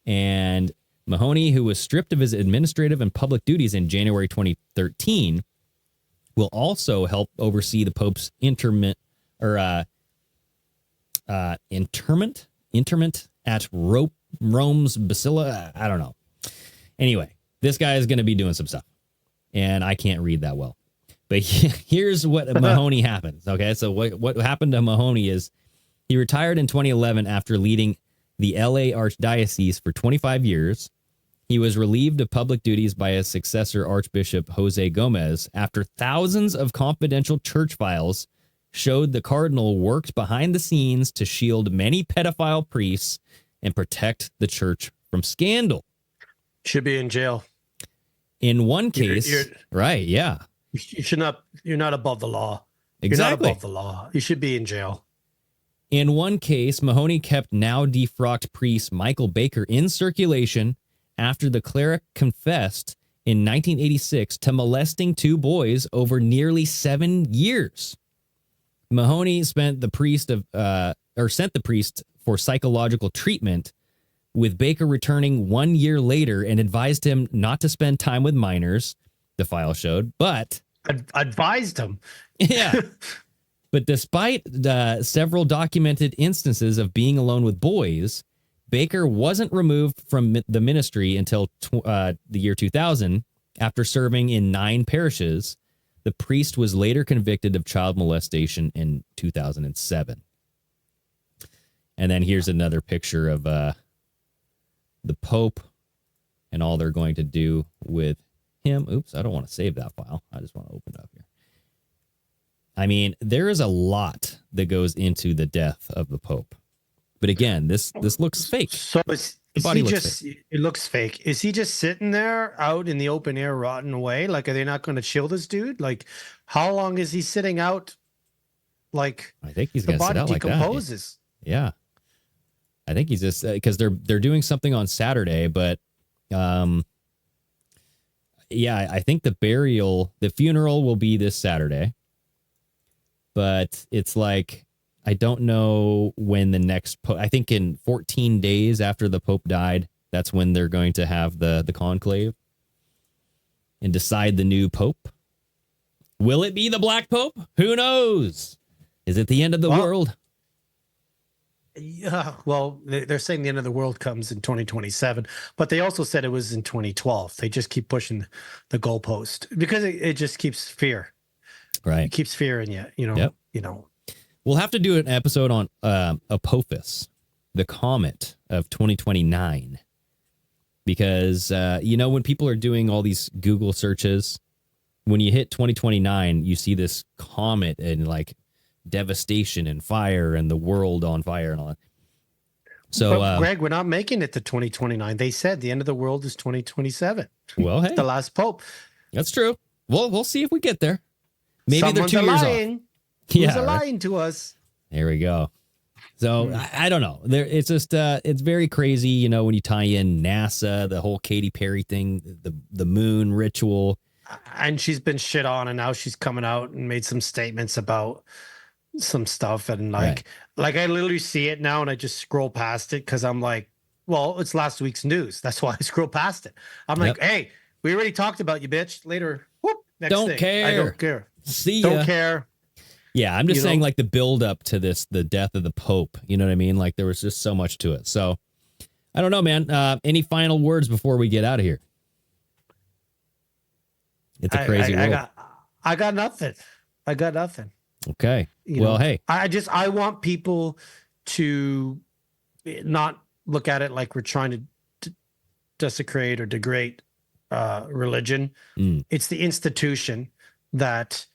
And Mahoney, who was stripped of his administrative and public duties in January 2013, will also help oversee the Pope's interment at Rome's Basilica. I don't know. Anyway, this guy is going to be doing some stuff, and I can't read that well. But here's what Mahoney happens. Okay, so what happened to Mahoney is he retired in 2011 after leading the LA Archdiocese for 25 years. He was relieved of public duties by his successor, Archbishop Jose Gomez, after thousands of confidential church files showed the cardinal worked behind the scenes to shield many pedophile priests and protect the church from scandal. Should be in jail. In one case, right, yeah. You should not. You're not above the law. Exactly. You're not above the law. You should be in jail. In one case, Mahoney kept now defrocked priest Michael Baker in circulation after the cleric confessed in 1986 to molesting 2 boys over nearly 7 years. Mahoney sent the priest for psychological treatment, with Baker returning 1 year later and advised him not to spend time with minors, the file showed, but... Advised him. Yeah. But despite several documented instances of being alone with boys, Baker wasn't removed from the ministry until the year 2000. After serving in 9 parishes, the priest was later convicted of child molestation in 2007. And then here's another picture of the Pope and all they're going to do with him. Oops, I don't want to save that file. I just want to open it up here. I mean, there is a lot that goes into the death of the Pope. But again, this looks fake. So is he just, it looks fake. Is he just sitting there out in the open air rotting away? Like, are they not going to chill this dude? Like, how long is he sitting out? Like, I think he's the going to sit body out like that. decomposes. Yeah. I think he's just, because they're doing something on Saturday, but yeah, I think the funeral will be this Saturday. But it's like, I don't know when the next Pope, I think in 14 days after the Pope died, that's when they're going to have the conclave and decide the new Pope. Will it be the Black Pope? Who knows? Is it the end of the world? Yeah, well, they're saying the end of the world comes in 2027, but they also said it was in 2012. They just keep pushing the goalpost because it just keeps fear. Right. It keeps fear in you, Yep. We'll have to do an episode on Apophis, the comet of 2029, because, when people are doing all these Google searches, when you hit 2029, you see this comet and like devastation and fire and the world on fire and all that. So, but Greg, we're not making it to 2029. They said the end of the world is 2027. Well, hey, the last Pope. That's true. Well, we'll see if we get there. Maybe Someone's they're 2 years lying. off. Who's lying to us? There we go. So I don't know. It's just it's very crazy, when you tie in NASA, the whole Katy Perry thing, the moon ritual. And she's been shit on, and now she's coming out and made some statements about some stuff, and like I literally see it now, and I just scroll past it because I'm like, well, it's last week's news. That's why I scroll past it. I'm like, hey, we already talked about you, bitch. Later. Whoop. Next Don't thing. care. I don't care. See ya. Don't care. Yeah, I'm just saying, like, the build up to the death of the Pope. You know what I mean? Like, there was just so much to it. So, I don't know, man. Any final words before we get out of here? It's a crazy world. I got nothing. I got nothing. Okay. Hey. I want people to not look at it like we're trying to desecrate or degrade religion. It's the institution that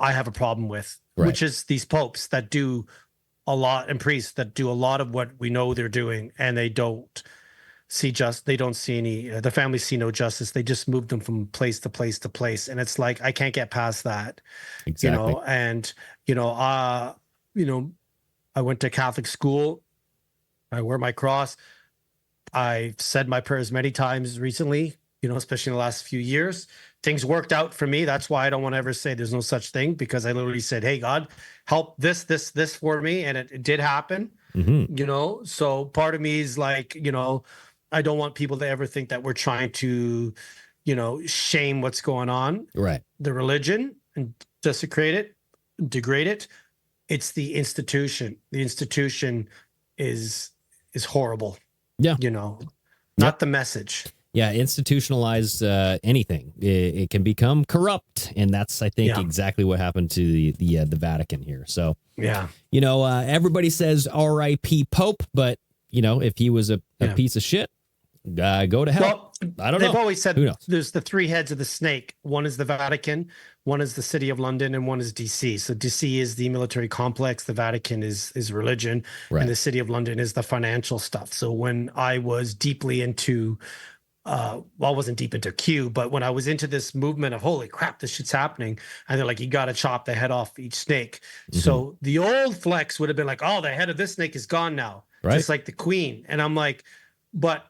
I have a problem with, which is these popes that do a lot, and priests that do a lot of what we know they're doing, and they don't see any, the families see no justice. They just move them from place to place to place. And it's like, I can't get past that, exactly. I went to Catholic school. I wear my cross. I've said my prayers many times recently, especially in the last few years. Things worked out for me. That's why I don't want to ever say there's no such thing, because I literally said, hey, God, help this for me. And it did happen, So part of me is like, I don't want people to ever think that we're trying to, shame what's going on. Right. The religion and desecrate it, degrade it. It's the institution. The institution is horrible. Yeah. Not the message. Yeah, institutionalize anything. It can become corrupt, and that's, I think, exactly what happened to the Vatican here. So, everybody says R.I.P. Pope, but if he was a piece of shit, go to hell. Well, I don't know. They've always said Who knows? there's the three heads of the snake. One is the Vatican, one is the City of London, and one is DC. So DC is the military complex, the Vatican is religion, Right. and the City of London is the financial stuff. So when I was deeply into I wasn't deep into Q, but when I was into this movement of holy crap, this shit's happening, and they're like, you got to chop the head off each snake. Mm-hmm. So the old flex would have been like, oh, the head of this snake is gone now, Right. just like the queen. And I'm like, but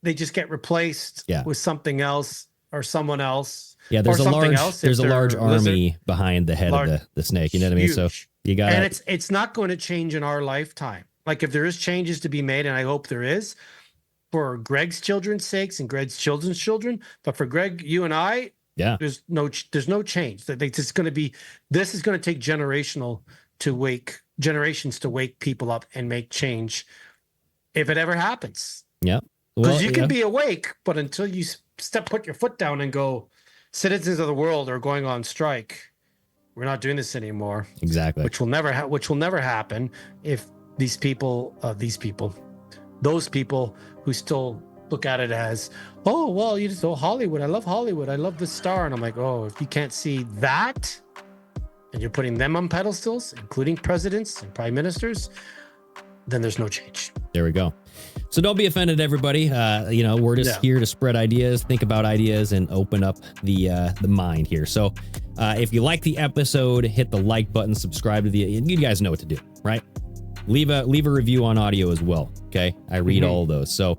they just get replaced with something else or someone else. Yeah, there's or a something large else there's a if large they're army lizard. behind the head of the snake. You know what I mean? So Huge. you got And it's not going to change in our lifetime. Like if there is changes to be made, and I hope there is, for Greg's children's sakes and Greg's children's children, but for Greg, you and I, there's no change. That it's going to be. This is going to take generations to wake people up and make change, if it ever happens. Yeah, because you can be awake, but until you put your foot down and go, citizens of the world are going on strike. We're not doing this anymore. Exactly. Which will never happen if those people who still look at it as, oh, well, Hollywood. I love Hollywood. I love the star. And I'm like, oh, if you can't see that and you're putting them on pedestals, including presidents and prime ministers, then there's no change. There we go. So don't be offended, everybody. We're just here to spread ideas, think about ideas, and open up the mind here. So if you like the episode, hit the like button, subscribe to you guys know what to do, right? Leave a review on audio as well. Okay. I read all of those. So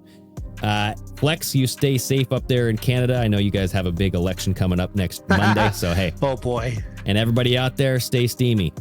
Flex, you stay safe up there in Canada. I know you guys have a big election coming up next Monday. So, hey. Oh, boy. And everybody out there, stay steamy.